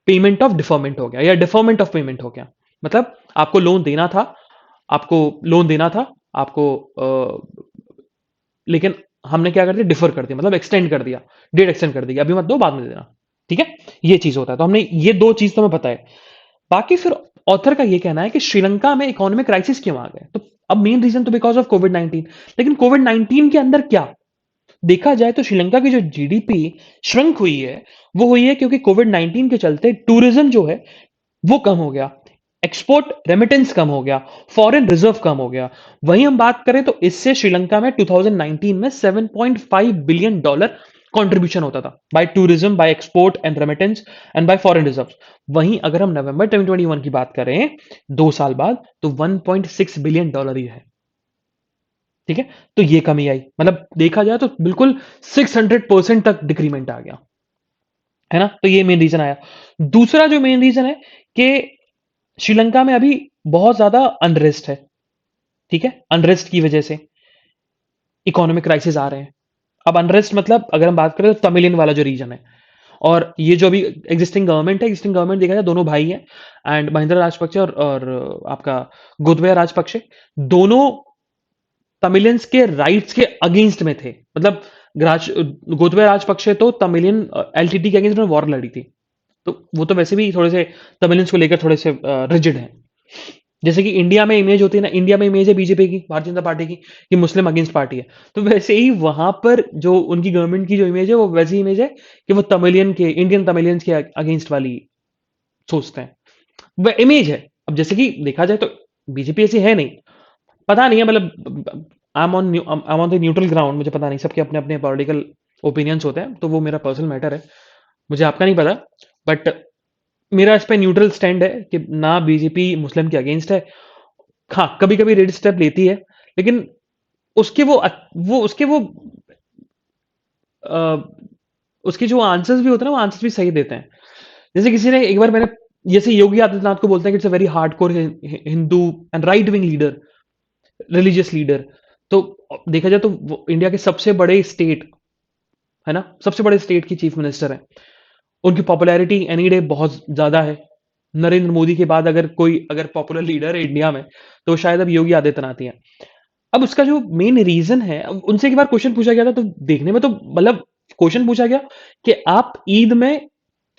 पेमेंट ऑफ डिफरमेंट हो गया, या डिफरमेंट ऑफ पेमेंट हो गया। मतलब आपको लोन देना था, आपको लोन देना था आपको, लेकिन हमने क्या कर दिया, डिफर कर दिया, मतलब एक्सटेंड कर दिया, डेट एक्सटेंड कर दी, अभी मत दो बाद में देना, ठीक है, ये चीज होता है। तो हमने ये दो चीज तो हमें पता है। बाकी फिर ऑथर का ये कहना है कि श्रीलंका में इकोनॉमिक क्राइसिस क्यों आ गए, तो अब मेन रीजन तो बिकॉज ऑफ कोविड 19, लेकिन कोविड 19 के अंदर क्या देखा जाए तो श्रीलंका की जो जीडीपी श्रंक हुई है वो हुई है क्योंकि कोविड 19 के चलते टूरिज्म जो है वो कम हो गया, एक्सपोर्ट रेमिटेंस कम हो गया, फॉरेन रिजर्व कम हो गया। वहीं हम बात करें तो इससे श्रीलंका में 2019 में $7.5 बिलियन कंट्रीब्यूशन होता था by tourism, by export and remittance and by foreign reserve. वहीं अगर हम नवंबर 2021 की बात करें 2 साल बाद, तो $1.6 बिलियन ही है, ठीक है। तो ये कमी आई, मतलब देखा जाए तो बिल्कुल 600% तक डिक्रीमेंट आ गया, है ना। तो ये मेन रीजन आया। दूसरा जो मेन रीजन है कि श्रीलंका में अभी बहुत ज्यादा अनरेस्ट है, ठीक है, अनरेस्ट की वजह से इकोनॉमिक क्राइसिस आ रहे हैं। अब अनरेस्ट मतलब अगर हम बात करें तो तमिलियन वाला जो रीजन है, और ये जो अभी एग्जिस्टिंग गवर्नमेंट है, एग्जिस्टिंग गवर्नमेंट देखा जाए दोनों भाई हैं, एंड महिंद्रा राजपक्षे और आपका गोतबाया राजपक्षे, दोनों तमिलियंस के राइट्स के अगेंस्ट में थे। मतलब गोतबाया राजपक्षे तो तमिलियन एलटीटी के अगेंस्ट में वॉर लड़ी थी, तो वो तो वैसे भी थोड़े से तमिलियंस को लेकर थोड़े से रिजिड हैं। जैसे कि इंडिया में इमेज होती है ना, इंडिया में इमेज है बीजेपी की, भारतीय जनता पार्टी की, कि मुस्लिम अगेंस्ट पार्टी है, तो वैसे ही वहां पर जो उनकी गवर्नमेंट की जो इमेज है वो वैसी इमेज है कि वो तमिलियन के, इंडियन तमिलियंस के अगेंस्ट वाली सोचते हैं, वह इमेज है। अब जैसे कि देखा जाए तो बीजेपी ऐसी है नहीं, पता नहीं है, मतलब I am on the neutral ground, मुझे पता नहीं, सबके अपने अपने पॉलिटिकल ओपिनियंस होते हैं, तो वो मेरा पर्सनल मैटर है, मुझे आपका नहीं पता। बट मेरा इस पे न्यूट्रल स्टैंड है कि ना बीजेपी मुस्लिम के अगेंस्ट है। हाँ, कभी कभी रेड स्टेप लेती है, लेकिन उसके वो उसके वो अ, उसके जो आंसर्स भी होते हैं ना, वो आंसर्स भी सही देते हैं। जैसे किसी ने एक बार मैंने, जैसे योगी आदित्यनाथ को बोलते हैं कि it's a very hardcore Hindu and right wing leader, religious leader. तो देखा जाए तो वो इंडिया के सबसे बड़े स्टेट, है ना, सबसे बड़े स्टेट की चीफ मिनिस्टर है, उनकी पॉपुलैरिटी एनी डे बहुत ज़्यादा है। नरेंद्र मोदी के बाद अगर पॉपुलर लीडर है इंडिया में, तो शायद अब योगी आदित्यनाथ ही हैं। अब उसका जो मेन रीज़न है, अब उनसे एक बार क्वेश्चन पूछा गया था, तो देखने में तो मतलब क्वेश्चन पूछा गया कि आप ईद में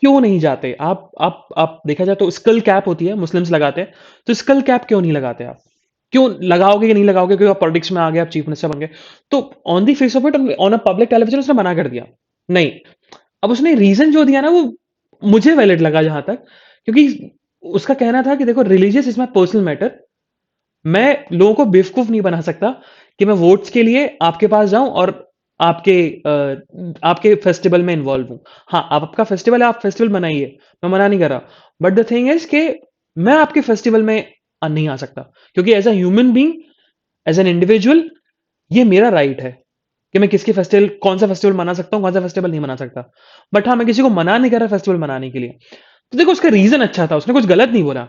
क्यों नहीं जाते? आप देखा जाए तो स्कल कैप होती है, मुस्लिम्स लगाते हैं, तो स्कल कैप क्यों नहीं लगाते आप? क्यों लगाओगे कि नहीं लगाओगे? क्योंकि आप पॉलिटिक्स में आ गए, आप चीफ मिनिस्टर बन गए। तो on the face of it, on a public television उसने मना कर दिया। नहीं, अब उसने रीज़न जो दिया ना, वो मुझे वैलिड लगा जहाँ तक, क्योंकि उसका कहना था कि देखो, religious is my personal matter. मैं लोगों को बेवकूफ़ नहीं बना सकता कि मैं वोट्स के लिए आपके पास जाऊँ और आपके आपके फेस्टिवल में इन्वॉल्व हूँ। हाँ, आपका फेस्टिवल है, आप फेस्टिवल मनाइए, मैं मना नहीं कर रहा। बट द थिंग इज़ कि मैं आपके फेस्टिवल में नहीं आ सकता, क्योंकि as a human being, as an individual, ये मेरा राइट है कि मैं किसके फेस्टिवल कौन सा फेस्टिवल मना सकता हूँ, कौन सा फेस्टिवल नहीं मना सकता। बट हाँ, मैं किसी को मना नहीं कर रहा फेस्टिवल मनाने के लिए। तो देखो, उसका रीज़न अच्छा था, उसने कुछ गलत नहीं बोला।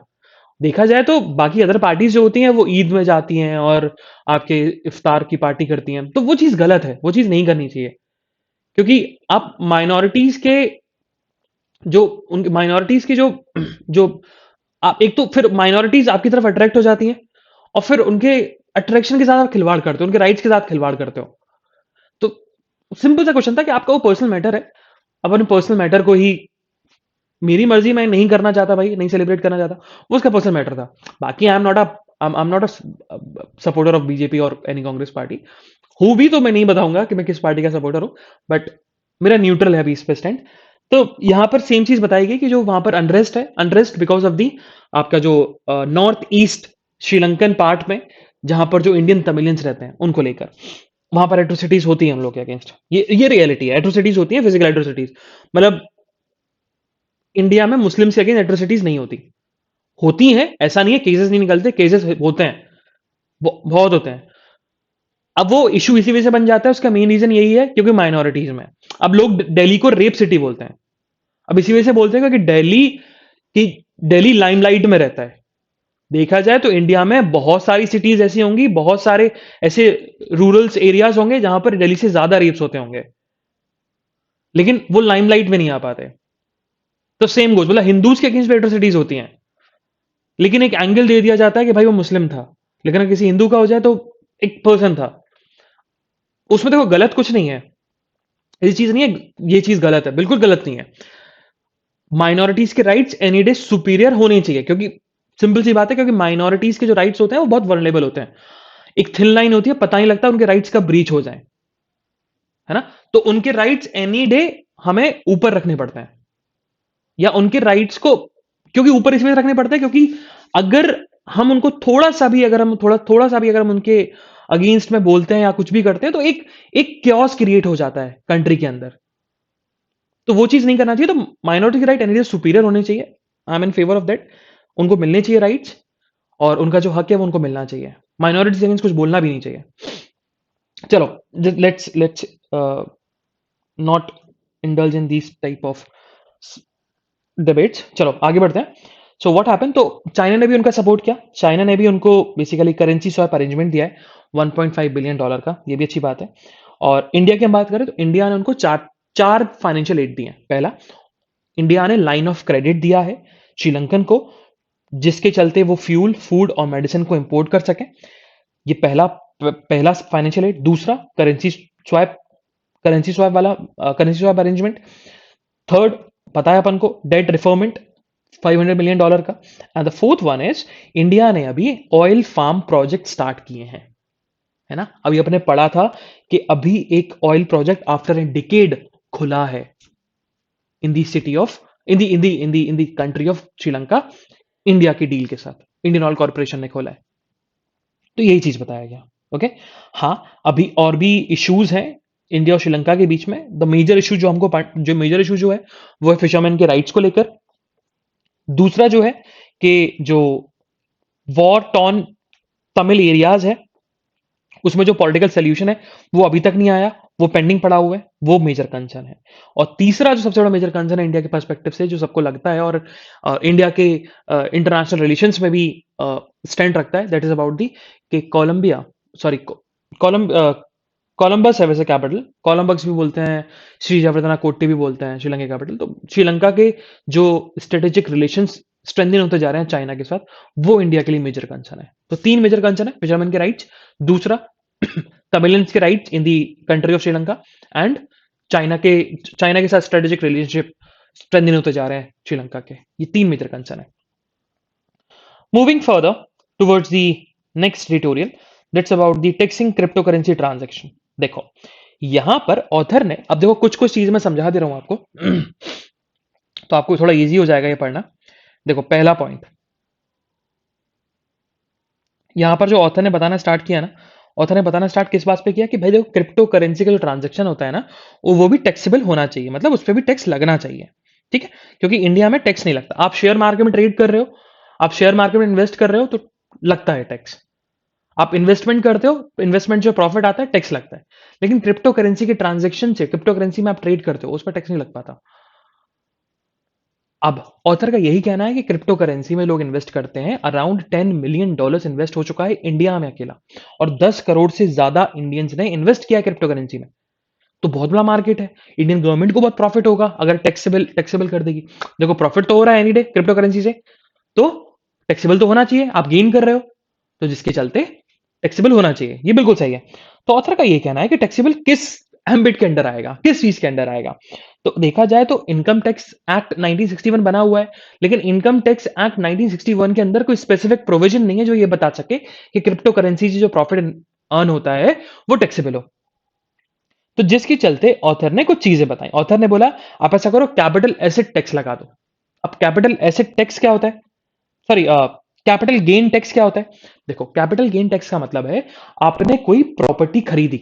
देखा जाए तो बाकी अदर पार्टीज़ जो होती हैं, वो ईद में जाती हैं और आपके इफ्तार की पार्टी करती हैं, तो वो चीज़ गलत है, वो चीज़ नहीं करनी चाहिए। क्योंकि आप माइनॉरिटीज़ के जो उनके माइनॉरिटीज़ की जो जो आप एक तो फिर माइनॉरिटीज़ आपकी तरफ अट्रैक्ट हो जाती हैं, और फिर उनके अट्रैक्शन के साथ आप खिलवाड़ करते हो, उनके राइट्स के साथ खिलवाड़ करते हो। तो सिंपल सा क्वेश्चन था कि आपका वो पर्सनल मैटर है, आप अपने पर्सनल मैटर को ही, मेरी मर्जी, मैं नहीं करना चाहता भाई, नहीं सेलिब्रेट करना चाहता, वो उसका पर्सनल मैटर था। बाकी I am not a supporter of BJP और एनी कांग्रेस पार्टी। हूँ भी तो मैं नहीं बताऊंगा कि मैं किस पार्टी का सपोर्टर हूँ, बट मेरा न्यूट्रल है अभी इस पे स्टैंड। तो यहाँ पर सेम चीज बताई गई कि जो वहां पर अनरेस्ट है, अनरेस्ट बिकॉज ऑफ दी आपका जो नॉर्थ ईस्ट श्रीलंकन पार्ट में, जहां पर जो इंडियन तमिलियंस रहते हैं, उनको लेकर वहां पर एट्रोसिटीज होती हैं हम लोग के अगेंस्ट। ये रियलिटी है, एट्रोसिटीज होती है, फिजिकल एट्रोसिटीज। मतलब इंडिया में मुस्लिम से अगेंस्ट एट्रोसिटीज नहीं होती, होती हैं, ऐसा नहीं है केसेस नहीं निकलते, केसेस होते हैं, बहुत होते हैं। अब वो इशू इसी वजह से बन जाता है, उसका मेन रीजन यही है क्योंकि माइनॉरिटीज में, अब लोग दिल्ली को रेप सिटी बोलते हैं। अब इसी वजह से बोलते हैं कि दिल्ली लाइमलाइट में रहता है। देखा जाए तो इंडिया में बहुत सारी सिटीज ऐसी होंगी, बहुत सारे ऐसे रूरल्स एरियाज होंगे जहां पर दिल्ली से ज्यादा रेप्स होते होंगे, लेकिन वो लाइमलाइट में नहीं आ पाते। तो सेम गोज, मतलब हिंदूज के अगेंस्ट एट्रोसिटीज होती हैं, लेकिन एक एंगल दे दिया जाता है कि भाई वो मुस्लिम था। लेकिन अगर किसी हिंदू का हो जाए तो एक पर्सन था, उसमें देखो गलत कुछ नहीं है, ये चीज नहीं है, ये चीज गलत है, बिल्कुल गलत नहीं है। माइनॉरिटीज के राइट्स एनी डे सुपीरियर होने चाहिए, क्योंकि सिंपल सी बात है, क्योंकि माइनॉरिटीज के जो राइट्स होते हैं वो बहुत वनरेबल होते हैं। एक थिन लाइन होती है, पता नहीं लगता उनके राइट्स का ब्रीच हो जाए, है ना। तो उनके राइट्स एनी डे हमें ऊपर रखने पड़ते हैं, या उनके राइट्स को क्योंकि ऊपर इसलिए रखने पड़ते हैं क्योंकि अगर हम उनको थोड़ा सा भी अगर हम थोड़ा थोड़ा सा भी अगर हम उनके अगेंस्ट में बोलते हैं या कुछ भी करते हैं, तो एक एक क्योस क्रिएट हो जाता है कंट्री के अंदर। तो वो चीज नहीं करना चाहिए। तो माइनॉरिटी के राइट एनी सुपीरियर होने चाहिए, I am in favour of that. उनको मिलने चाहिए राइट्स, और उनका जो हक है वो उनको मिलना चाहिए। माइनॉरिटी अगेंस्ट कुछ बोलना भी नहीं चाहिए। चलो, let's not indulge in this type of debates. चलो आगे बढ़ते हैं। सो व्हाट हैपन, तो चाइना ने भी उनका सपोर्ट किया, चाइना ने भी उनको बेसिकली करेंसी स्वैप अरेंजमेंट दिया है $1.5 बिलियन का, ये भी अच्छी बात है। और इंडिया की हम बात करें तो इंडिया ने उनको चार चार फाइनेंशियल एड दिए हैं। पहला, इंडिया ने लाइन ऑफ क्रेडिट दिया है श्रीलंकन को, जिसके चलते वो फ्यूल, फूड और मेडिसिन को इंपोर्ट कर सकें। ये पहला फाइनेंशियल एड। दूसरा, स्वैप करेंसी स्वैप वाला करेंसी स्वैप अरेंजमेंट। थर्ड, पता है अपन को, डेट रिफर्मेंट $500 मिलियन का। And the fourth one is, India ने अभी ऑयल फार्म प्रोजेक्ट स्टार्ट किए हैं, है ना। अभी अपने पढ़ा था कि अभी एक oil project after a decade खुला है in the city of in the country of Sri Lanka, India की डील के साथ इंडियन ऑयल कॉर्पोरेशन ने खोला है। तो यही चीज बताया गया। ओके। हाँ, अभी और भी इश्यूज हैं इंडिया और श्रीलंका के बीच में। द मेजर इशू जो मेजर इशू जो है वो है फिशरमैन के राइट्स को लेकर। दूसरा जो है कि जो वॉर टॉन तमिल एरियाज है, उसमें जो पॉलिटिकल सोल्यूशन है वो अभी तक नहीं आया, वो पेंडिंग पड़ा हुआ है, वो मेजर कंसर्न है। और तीसरा जो सबसे बड़ा मेजर कंसर्न है इंडिया के पर्सपेक्टिव से, जो सबको लगता है और इंडिया के इंटरनेशनल रिलेशंस में भी स्टैंड रखता है, दैट इज अबाउट दी कि कोलंबिया, सॉरी, कोलम कोलंबस है वैसे कैपिटल, कोलंबस भी बोलते हैं, श्री जयवर्धना कोट्टी भी बोलते हैं श्रीलंका कैपिटल। तो श्रीलंका के जो स्ट्रेटेजिक रिलेशंस स्ट्रेंथन होते जा रहे हैं चाइना के साथ, वो इंडिया के लिए मेजर कंसर्न है। तो तीन मेजर कंसर्न है: फिशरमैन के राइट्स, दूसरा तमिलियंस के rights in the country of Sri Lanka, and China के चाइना के साथ स्ट्रेटेजिक रिलेशनशिप स्ट्रेंथन होते जा रहे हैं श्रीलंका के। ये तीन मेजर कंसर्न है। Moving further towards the next tutorial, that's about the taxing cryptocurrency transaction. देखो यहां पर ऑथर ने, अब देखो कुछ कुछ चीज मैं समझा दे रहा हूं आपको तो आपको थोड़ा इजी हो जाएगा ये पढ़ना। देखो पहला पॉइंट, यहां पर जो ऑथर ने बताना स्टार्ट किया ना, ऑथर ने बताना स्टार्ट किस बात पे किया कि भाई देखो क्रिप्टो करेंसी का जो ट्रांजेक्शन होता है ना, वो भी टैक्सेबल होना चाहिए, मतलब उस पर भी टैक्स लगना चाहिए। ठीक है, क्योंकि इंडिया में टैक्स नहीं लगता। आप शेयर मार्केट में ट्रेड कर रहे हो, आप शेयर मार्केट में इन्वेस्ट कर रहे हो, तो लगता है टैक्स। आप इन्वेस्टमेंट करते हो, इन्वेस्टमेंट जो प्रॉफिट आता है टैक्स लगता है। लेकिन क्रिप्टो करेंसी के ट्रांजेक्शन से, क्रिप्टो करेंसी में आप ट्रेड करते हो, उस पर टैक्स नहीं लग पाता। अब ऑथर का यही कहना है कि क्रिप्टो करेंसी में लोग इन्वेस्ट करते हैं, अराउंड $10 मिलियन इन्वेस्ट हो चुका है इंडिया में अकेला, और 10 करोड़ से ज्यादा इंडियंस ने इन्वेस्ट किया है क्रिप्टो करेंसी में। तो बहुत बड़ा मार्केट है। इंडियन गवर्नमेंट को बहुत प्रॉफिट होगा अगर टैक्सेबल टैक्सेबल कर देगी। देखो प्रॉफिट तो हो रहा है एनी डे क्रिप्टो करेंसी से, तो टैक्सेबल तो होना चाहिए, आप गेन कर रहे हो, तो जिसके चलते टैक्सेबल होना चाहिए। ये बिल्कुल सही है। तो ऑथर का ये कहना है कि टैक्सेबल किस एम्बिट के अंडर आएगा, किस चीज के अंडर आएगा। तो देखा जाए तो इनकम टैक्स एक्ट 1961 बना हुआ है, लेकिन इनकम टैक्स एक्ट 1961 के अंदर कोई स्पेसिफिक प्रोविजन नहीं है जो ये बता सके कि क्रिप्टो करेंसी से जो प्रॉफिट अर्न होता है वो टैक्सेबल हो। तो जिसके चलते ऑथर ने कुछ चीजें बताई। ऑथर ने बोला आप ऐसा करो, कैपिटल एसेट टैक्स लगा दो। अब कैपिटल एसेट टैक्स क्या होता है, सॉरी कैपिटल गेन टैक्स क्या होता है। देखो कैपिटल गेन टैक्स का मतलब है आपने कोई प्रॉपर्टी खरीदी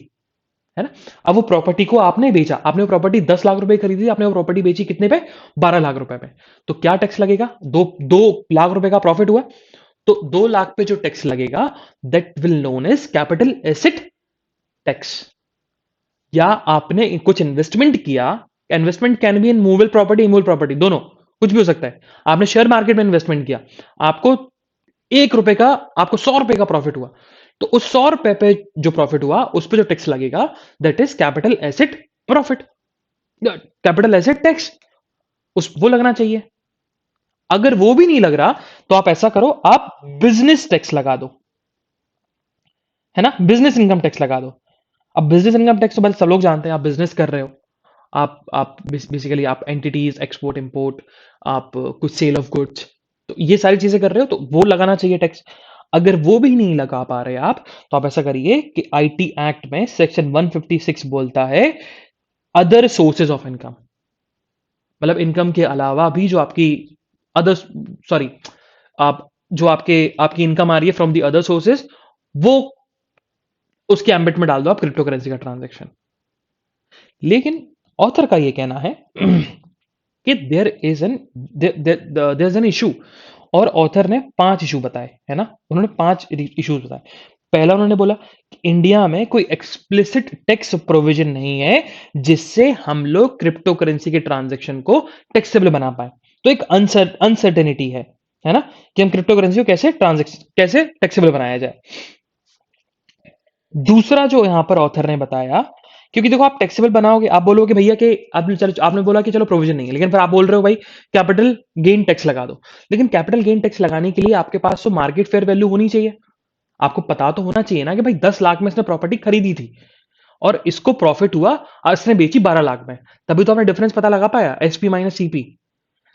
है ना, अब वो प्रॉपर्टी को आपने बेचा, आपने वो प्रॉपर्टी 10 लाख रुपए खरीदी, आपने वो प्रॉपर्टी बेची कितने पे, 12 लाख रुपए पे। तो क्या टैक्स लगेगा, 2 लाख रुपए का प्रॉफिट हुआ, तो 2 लाख पे जो टैक्स लगेगा that will known as capital asset tax. या आपने कुछ इन्वेस्टमेंट किया, investment can be in movable property, immovable property, दोनों, कुछ भी हो सकता है। आपने शेयर मार्केट में इन्वेस्टमेंट किया, आपको 1 रुपए का, आपको 100 रुपए का प्रॉफिट हुआ, तो उस 100 रुपए पे जो प्रॉफिट हुआ उस पे जो टैक्स लगेगा that is capital asset profit, capital asset tax, उस वो लगना चाहिए। अगर वो भी नहीं लग रहा तो आप ऐसा करो, आप बिजनेस टैक्स लगा दो, है ना, बिजनेस इनकम टैक्स लगा दो। अब बिजनेस इनकम टैक्स तो बस सब लोग जानते हैं, आप बिजनेस कर रहे हो, आप बेसिकली आप एंटिटीज एक्सपोर्ट इंपोर्ट, आप कुछ सेल ऑफ गुड्स, तो ये सारी चीजें कर रहे हो, तो वो लगाना चाहिए टैक्स। अगर वो भी नहीं लगा पा रहे आप, तो आप ऐसा करिए कि आईटी एक्ट में सेक्शन 156 बोलता है अदर सोर्सेज ऑफ इनकम, मतलब इनकम के अलावा भी जो आपकी अदर, सॉरी, आप जो आपकी इनकम आ रही है फ्रॉम दी अदर सोर्सेज, वो उसके एम्बिट में डाल दो आप क्रिप्टो करेंसी का ट्रांजेक्शन। लेकिन ऑथर का ये कहना है कि देयर इज एन इशू, और ऑथर ने 5 इशू बताए, है ना, उन्होंने 5 इश्यूज बताए। पहला उन्होंने बोला कि इंडिया में कोई एक्सप्लिसिट टैक्स प्रोविजन नहीं है जिससे हम लोग क्रिप्टो करेंसी के ट्रांजैक्शन को टैक्सेबल बना पाए। तो एक अनसर्टेनिटी है ना, कि हम क्रिप्टो करेंसी को कैसे टैक्सेबल बनाया जाए। दूसरा जो यहां पर ऑथर ने बताया, क्योंकि देखो आप टैक्सेबल बनाओगे, आप बोलोगे भैया कि आपने बोला कि चलो प्रोविजन नहीं है, लेकिन फिर आप बोल रहे हो भाई कैपिटल गेन टैक्स लगा दो। लेकिन कैपिटल गेन टैक्स लगाने के लिए आपके पास तो मार्केट फेयर वैल्यू होनी चाहिए, आपको पता तो होना चाहिए ना कि भाई 10 लाख में इसने प्रॉपर्टी खरीदी थी और इसको प्रॉफिट हुआ और इसने बेची 12 लाख में, तभी तो आपने डिफरेंस पता लगा पाया, एसपी माइनस सीपी।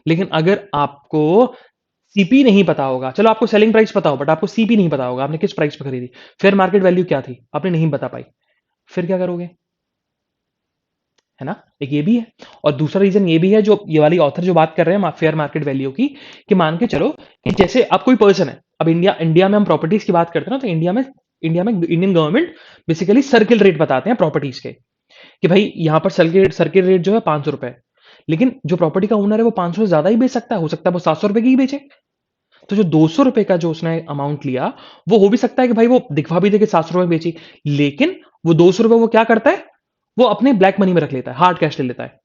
लेकिन अगर आपको सीपी नहीं पता होगा, चलो आपको सेलिंग प्राइस पता हो बट आपको सीपी नहीं पता होगा, आपने किस प्राइस पर खरीदी, फेयर मार्केट वैल्यू क्या थी आपने नहीं बता पाई, फिर क्या करोगे, है ना। एक ये भी है, और दूसरा रीजन ये भी है, जो ये वाली ऑथर जो बात कर रहे हैं फेयर मार्केट वैल्यू की, कि मान के चलो कि जैसे अब कोई पर्सन है, अब इंडिया में हम प्रॉपर्टीज की बात करते हैं ना, तो इंडिया में Indian government basically circle rate बताते हैं प्रॉपर्टीज के, कि भाई यहां पर सर्किल रेट जो है 500 रुपए, लेकिन जो प्रॉपर्टी का ओनर है वो 500 से ज्यादा ही बेच सकता है, हो सकता है वो 700 रुपए की ही बेचे। तो जो 200 रुपए का जो उसने अमाउंट लिया, वो हो भी सकता है कि भाई वो दिखवा भी दे के 700 रुपए में बेची, लेकिन वो 200 रुपए वो क्या करता है, वो अपने ब्लैक मनी में रख लेता है, हार्ड कैश ले लेता है,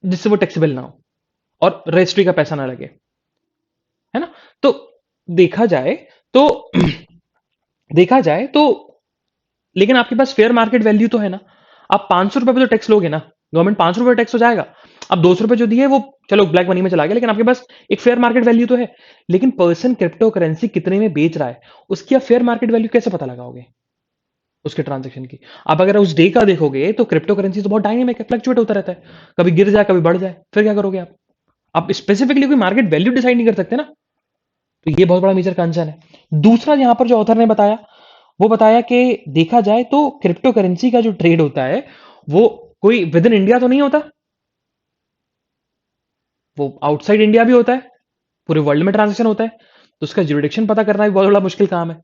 जिससे वो टैक्सेबल ना हो और रजिस्ट्री का पैसा ना लगे, है ना। तो देखा जाए तो देखा जाए तो लेकिन आपके पास फेयर मार्केट वैल्यू तो है ना। आप 500 रुपए पे तो टैक्स लोगे ना, गवर्नमेंट 500 रुपए टैक्स हो जाएगा। अब 200 रुपए जो दिए वो चलो ब्लैक मनी में चला गया, लेकिन आपके पास एक फेयर मार्केट वैल्यू तो है। लेकिन पर्सन क्रिप्टो करेंसी कितने में बेच रहा है, उसकी आप फेयर मार्केट वैल्यू कैसे पता लगाओगे उसके ट्रांजेक्शन की? आप अगर उस डे का देखोगे तो क्रिप्टो करेंसी तो बहुत डायनेमिक है, फ्लक्चुएट होता रहता है, कभी गिर जाए कभी बढ़ जाए, फिर क्या करोगे आप स्पेसिफिकली कोई मार्केट वैल्यू डिसाइड नहीं कर सकते ना। तो ये बहुत बड़ा मेजर कंसर्न है। दूसरा यहां पर जो ऑथर ने बताया, वो बताया कि देखा जाए तो क्रिप्टो करेंसी का जो ट्रेड होता है वो कोई विद इन इंडिया तो नहीं होता, वो आउटसाइड इंडिया भी होता है, पूरे वर्ल्ड में ट्रांजेक्शन होता है। तो उसका जुरिडिक्शन पता करना भी बहुत बड़ा मुश्किल काम है।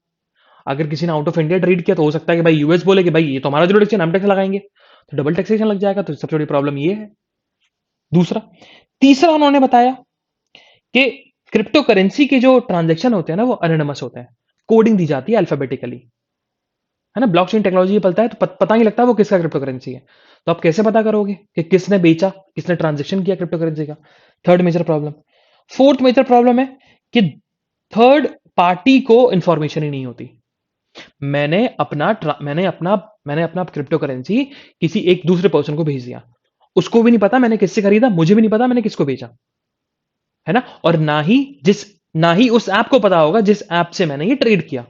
अगर किसी ने आउट ऑफ इंडिया ट्रेड किया तो हो सकता है कि भाई यूएस बोले कि भाई ये तो हमारा जुरिडिक्शन, हम टैक्स लगाएंगे, तो डबल टैक्सेशन लग जाएगा। तो सबसे बड़ी प्रॉब्लम ये है। दूसरा, तीसरा उन्होंने बताया कि क्रिप्टो करेंसी के जो ट्रांजेक्शन होते हैं ना वो एनोनिमस होते हैं, कोडिंग दी जाती है अल्फाबेटिकली, है ना। ब्लॉकचेन टेक्नोलॉजी पलता है तो पता नहीं लगता वो किसका क्रिप्टो करेंसी है। तो आप कैसे पता करोगे कि किसने बेचा, किसने ट्रांजेक्शन किया क्रिप्टो करेंसी का? Third major problem. Fourth major problem है कि थर्ड पार्टी को इंफॉर्मेशन ही नहीं होती। मैंने अपना मैंने अपना मैंने अपना क्रिप्टो करेंसी किसी एक दूसरे पर्सन को भेज दिया, उसको भी नहीं पता मैंने किससे खरीदा, मुझे भी नहीं पता मैंने किसको बेचा, है ना। और ना ही उस ऐप को पता होगा जिस ऐप से मैंने ये ट्रेड किया।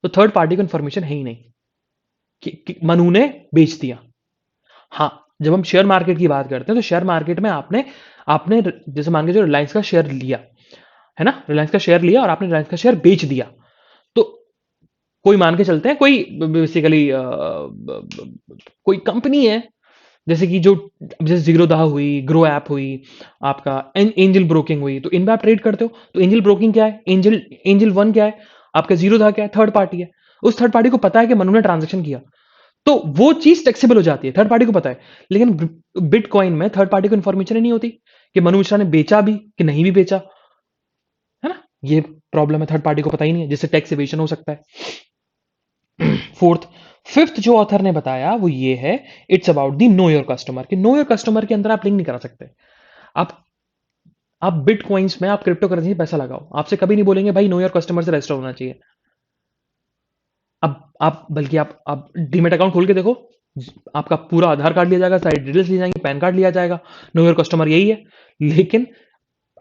तो थर्ड पार्टी को इंफॉर्मेशन है ही नहीं कि मनु ने बेच दिया। हाँ, जब हम शेयर मार्केट की बात करते हैं तो शेयर मार्केट में आपने आपने जैसे मान के जो रिलायंस का शेयर लिया, है ना, रिलायंस का शेयर लिया और आपने रिलायंस का शेयर बेच दिया। तो कोई मान के चलते हैं, कोई बेसिकली कोई कंपनी है, जैसे कि जो जैसे जीरोधा हुई, ग्रो ऐप हुई, आपका एंजल ब्रोकिंग हुई, तो इनमें आप ट्रेड करते हो। तो एंजल ब्रोकिंग क्या है, एंजल एंजल वन क्या है, आपका जीरोधा क्या है, थर्ड पार्टी है। उस थर्ड पार्टी को पता है कि मनु ने ट्रांजेक्शन किया, तो वो चीज टैक्सेबल हो जाती है, थर्ड पार्टी को पता है। लेकिन बिटकॉइन में थर्ड पार्टी को इन्फॉर्मेशन ही नहीं होती कि मनु मिश्रा ने बेचा भी कि नहीं भी बेचा, है ना। ये प्रॉब्लम है, थर्ड पार्टी को पता ही नहीं है, जिससे टैक्स एवेशन हो सकता है। फोर्थ, फिफ्थ जो ऑथर ने बताया वो ये है, it's about the know your customer. कि नो योर कस्टमर के अंदर आप लिंक नहीं करा सकते। आप आप बिटकॉइंस में, आप क्रिप्टो करेंसी में पैसा लगाओ, आपसे कभी नहीं बोलेंगे भाई नो योर कस्टमर से रजिस्टर होना चाहिए। अब आप बल्कि आप डीमेट अकाउंट खोल के देखो, आपका पूरा आधार कार्ड लिया जाएगा, सारी डिटेल्स ली जाएंगी, पैन कार्ड लिया जाएगा, नो योर कस्टमर यही है। लेकिन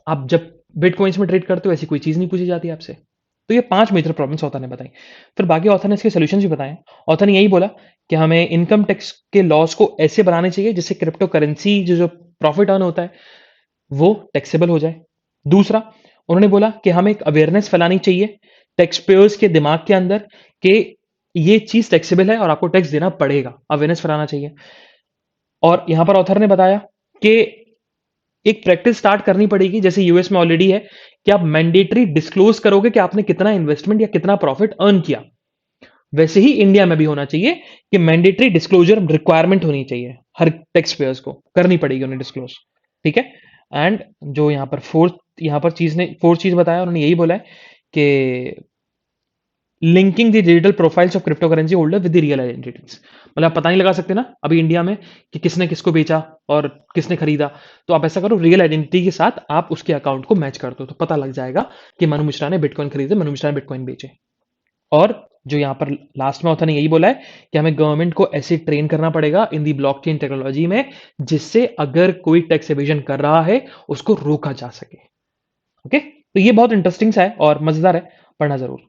आप जब बिटकॉइंस में ट्रेड करते हो ऐसी कोई चीज नहीं पूछी जाती आपसे। तो ये 5 मेजर प्रॉब्लम्स ऑथर ने बताई। फिर बाकी ऑथर ने इसके सॉल्यूशंस भी बताए। ऑथर ने यही बोला कि हमें इनकम टैक्स के लॉस को ऐसे बनाने चाहिए जिससे क्रिप्टो करेंसी जो प्रॉफिट अर्न होता है वो टैक्सेबल हो जाए। दूसरा, उन्होंने बोला कि हमें एक अवेयरनेस फैलानी चाहिए टैक्स पेयर्स के दिमाग के अंदर कि ये चीज टैक्सेबल है और आपको टैक्स देना पड़ेगा, अवेयरनेस फैलाना चाहिए। और यहां पर ऑथर ने बताया कि एक प्रैक्टिस स्टार्ट करनी पड़ेगी, जैसे यूएस में ऑलरेडी है, कि आप मैंडेटरी डिस्क्लोज करोगे कि आपने कितना इन्वेस्टमेंट या कितना प्रॉफिट अर्न किया। वैसे ही इंडिया में भी होना चाहिए कि मैंडेटरी डिस्क्लोजर रिक्वायरमेंट होनी चाहिए, हर टैक्स पेयर्स को करनी पड़ेगी उन्हें डिस्क्लोज। ठीक है। एंड जो यहां पर फोर्थ चीज बताया, उन्होंने यही बोला है कि linking the digital profiles of crypto currency holder with the real identities. मतलब आप पता नहीं लगा सकते ना अभी इंडिया में कि किसने किसको बेचा और किसने खरीदा। तो आप ऐसा करो, रियल आइडेंटिटी के साथ आप उसके अकाउंट को मैच कर दो, तो पता लग जाएगा कि मनु मिश्रा ने बिटकॉइन खरीदे, मनु मिश्रा ने बिटकॉइन बेचे। और जो यहां पर लास्ट में ऑथर ने यही बोला है कि हमें गवर्नमेंट को ऐसे ट्रेन करना पड़ेगा इन दी ब्लॉकचेन टेक्नोलॉजी में, जिससे अगर कोई टैक्स एवेजन कर रहा है उसको रोका जा सके। ओके, तो ये बहुत इंटरेस्टिंग सा है और मजेदार है, पढ़ना जरूर।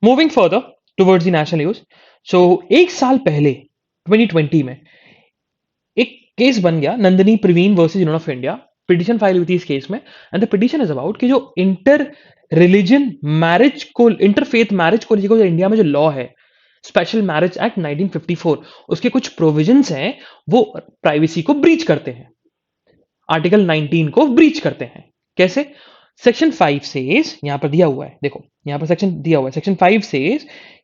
Moving further towards the national news. So एक साल पहले 2020 में एक केस बन गया, Nandini Praveen versus Union of India. Petition file हुई थी इस केस में, and the petition is about कि जो इंटर रिलीजन मैरिज को, इंटरफेथ मैरिज को लेकर जो इंडिया में जो लॉ है, स्पेशल मैरिज एक्ट 1954, उसके कुछ प्रोविजंस हैं वो प्राइवेसी को ब्रीच करते हैं, आर्टिकल 19 को ब्रीच करते हैं। कैसे? सेक्शन 5 से यहां पर दिया हुआ है, देखो यहां पर सेक्शन दिया हुआ है, सेक्शन 5 से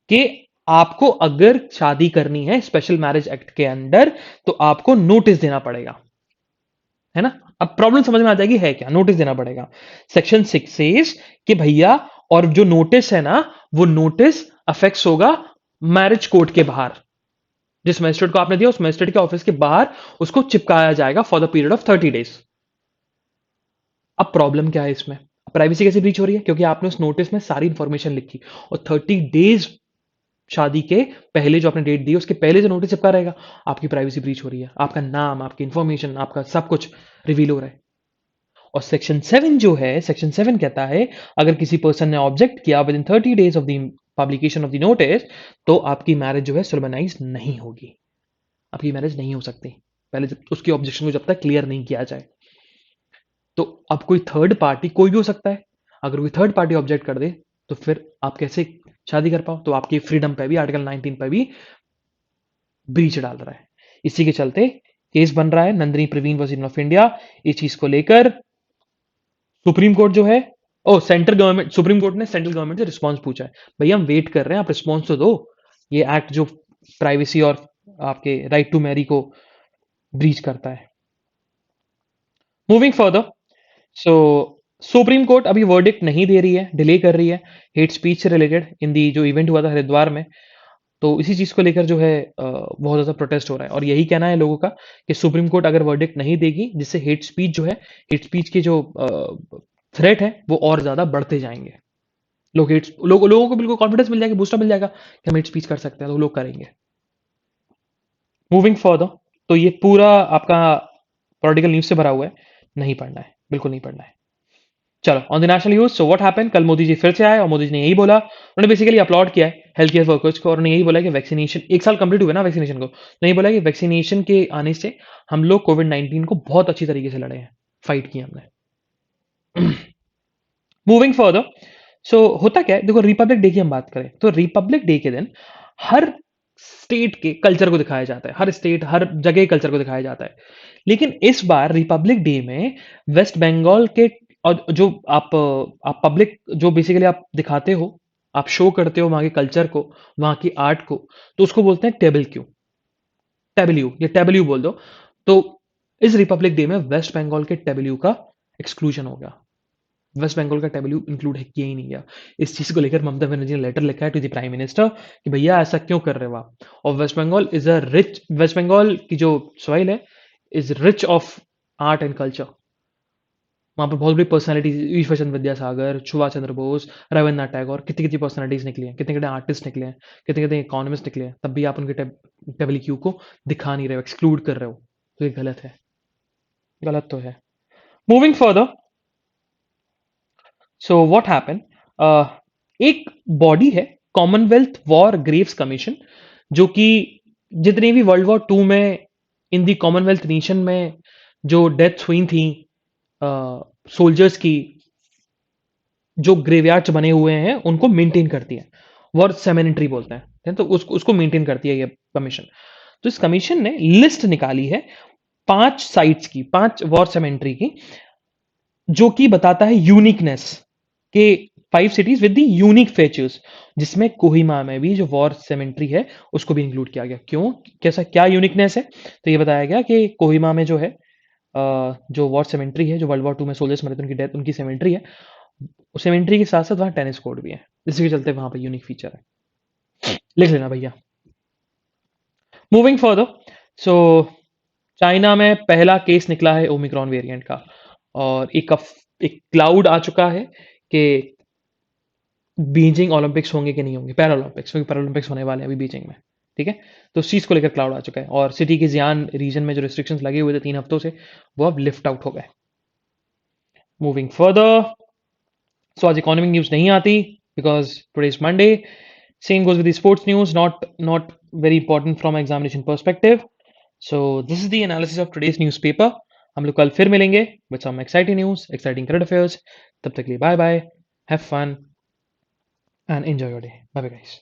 कि आपको अगर शादी करनी है स्पेशल मैरिज एक्ट के अंदर तो आपको नोटिस देना पड़ेगा, है ना। अब प्रॉब्लम समझ में आ जाएगी है क्या, नोटिस देना पड़ेगा। सेक्शन 6 से कि भैया, और जो नोटिस है ना, वो नोटिस अफेक्ट्स होगा मैरिज कोर्ट के बाहर, जिस मजिस्ट्रेट को आपने दिया उस मजिस्ट्रेट के ऑफिस के बाहर उसको चिपकाया जाएगा for the period of 30 days। अब प्रॉब्लम क्या है इसमें, प्राइवेसी कैसे ब्रीच हो रही है, क्योंकि आपने उस नोटिस में सारी इंफॉर्मेशन लिखी और 30 days शादी के पहले जो आपने डेट दी है उसके पहले जो नोटिस चिपका रहेगा, आपकी प्राइवेसी ब्रीच हो रही है, आपका नाम, आपकी इंफॉर्मेशन, आपका सब कुछ रिवील हो रहा है। और सेक्शन 7 जो है, सेक्शन 7 कहता है अगर किसी पर्सन ने ऑब्जेक्ट किया with in 30 days of the publication of the notice, तो आपकी मैरिज जो है सोलमनाइज नहीं होगी, आपकी मैरिज नहीं हो सकती पहले जब उसकी ऑब्जेक्शन को जब तक क्लियर नहीं किया जाए। तो अब कोई थर्ड पार्टी कोई भी हो सकता है, अगर कोई थर्ड पार्टी ऑब्जेक्ट कर दे तो फिर आप कैसे शादी कर पाओ, तो आपकी फ्रीडम पे भी आर्टिकल 19 पे भी ब्रीच डाल रहा है। इसी के चलते केस बन रहा है Nandini Praveen versus of India. इस चीज को लेकर सुप्रीम कोर्ट जो है, ओ सेंट्रल गवर्नमेंट, सुप्रीम कोर्ट ने सेंट्रल गवर्नमेंट से रिस्पांस पूछा है, भैया हम वेट कर रहे हैं, आप रिस्पांस तो दो, ये एक्ट जो प्राइवेसी और आपके राइट टू मैरी को ब्रीच करता है। मूविंग फर्दर, सो सुप्रीम कोर्ट अभी वर्डिक्ट नहीं दे रही है, डिले कर रही है हेट स्पीच से रिलेटेड इन दी जो इवेंट हुआ था हरिद्वार में। तो इसी चीज को लेकर जो है बहुत ज्यादा प्रोटेस्ट हो रहा है और यही कहना है लोगों का कि सुप्रीम कोर्ट अगर वर्डिक्ट नहीं देगी, जिससे हेट स्पीच जो है, हेट स्पीच के जो थ्रेट है वो और ज्यादा बढ़ते जाएंगे। लोगों को बिल्कुल कॉन्फिडेंस मिल जाएगा, बूस्टर मिल जाएगा कि हम हेट स्पीच कर सकते हैं, तो लोग करेंगे। मूविंग फर्दर, तो ये पूरा आपका पॉलिटिकल न्यूज से भरा हुआ है, नहीं पढ़ना है, बिल्कुल नहीं पढ़ना है। चलो on the national news, so what happened, कल मोदी जी फिर से आए और मोदी जी ने यही बोला, उन्होंने बेसिकली अपलॉड किया है हेल्थ केयर वर्कर्स को और उन्होंने यही बोला कि वैक्सीनेशन 1 साल कंप्लीट हुआ ना वैक्सीनेशन को, तो यही बोला कि वैक्सीनेशन के आने से हम लोग कोविड-19 को बहुत अच्छी तरीके से लड़े हैं, फाइट किया हमने। मूविंग फर्दर, सो होता क्या है, देखो रिपब्लिक डे की हम बात करें तो रिपब्लिक डे के दिन हर स्टेट के कल्चर को दिखाया जाता है, हर स्टेट हर जगह कल्चर को दिखाया जाता है। लेकिन इस बार रिपब्लिक डे में वेस्ट बंगाल के और जो आप पब्लिक जो बेसिकली आप दिखाते हो, आप शो करते हो वहां के कल्चर को, वहां की आर्ट को, तो उसको बोलते हैं टेबल क्यू, टेबल्यू, ये टेबल्यू बोल दो। तो इस रिपब्लिक डे में वेस्ट बंगाल के टेबल्यू का एक्सक्लूजन हो गया, वेस्ट बंगाल का टेबल्यू इंक्लूड किया ही नहीं गया। इस चीज को लेकर ममता बनर्जी ने लेटर लिखा है टू द प्राइम मिनिस्टर कि भैया ऐसा क्यों कर रहे हो आप। और West Bengal is a rich, West Bengal की जो सॉइल है is rich of art and culture. वहां पर बहुत बड़ी पर्सनालिटीज, ईश्वर चंद्र विद्यासागर, सुभाष चंद्र बोस, रविन्द्रनाथ टैगोर, कितनी कितनी पर्सनालिटीज निकली हैं, कितने कितने आर्टिस्ट निकले हैं, कितने कितने इकोनॉमिस्ट निकले हैं, तब भी आप उनके टेबल क्यू को दिखा नहीं रहे हो, एक्सक्लूड कर रहे हो, तो ये गलत है, गलत तो है। Moving further, so what happen, एक बॉडी है कॉमनवेल्थ वॉर ग्रेव्स कमीशन, जो कि जितने भी वर्ल्ड वॉर टू में इन दी कॉमनवेल्थ नेशन में जो डेथ्स हुई थी सोल्जर्स की, जो ग्रेवयार्ड्स बने हुए हैं उनको मेंटेन करती है, वॉर सेमेनिटरी बोलते हैं, तो उसको उसको मेंटेन करती है ये कमीशन। तो इस कमीशन ने लिस्ट निकाली है 5 साइट्स की, 5 वॉर सेमेंट्री की, जो कि बताता है यूनिकनेस के 5 cities with the unique features, जिसमें कोहिमा में भी जो वॉर सेमेंट्री है उसको भी इंक्लूड किया गया। क्यों, कैसा, क्या यूनिकनेस है, तो ये बताया गया कि कोहिमा में जो है जो वॉर सेमेंट्री है, जो वर्ल्ड वॉर टू में सोल्जर्स मरे थे उनकी डेथ, उनकी सेमेंट्री है, उस सेमेंट्री के साथ साथ वहाँ टेनिस कोर्ट भी है, जिसके चलते वहां पर यूनिक फीचर है, लिख लेना भैया। मूविंग फर्दर, सो चाइना में पहला केस निकला है ओमिक्रॉन वेरिएंट का और एक क्लाउड आ चुका है कि बीजिंग ओलंपिक्स होंगे कि नहीं होंगे, पैरालंपिक्स, क्योंकि पैरालंपिक्स होने वाले हैं अभी बीजिंग में, ठीक है। तो उस चीज को लेकर क्लाउड आ चुका है और सिटी के जियान रीजन में जो रिस्ट्रिक्शंस लगे हुए थे 3 हफ्तों से, वो अब लिफ्ट आउट हो गए। मूविंग फर्दर, सो आज इकोनॉमिक न्यूज नहीं आती because today is Monday. Same goes with sports news, not very important from examination perspective. So this is the analysis of today's newspaper. हम लोग कल फिर मिलेंगे with some exciting news, exciting current affairs. तब तक के लिए bye bye, have fun and enjoy your day. Bye bye, guys.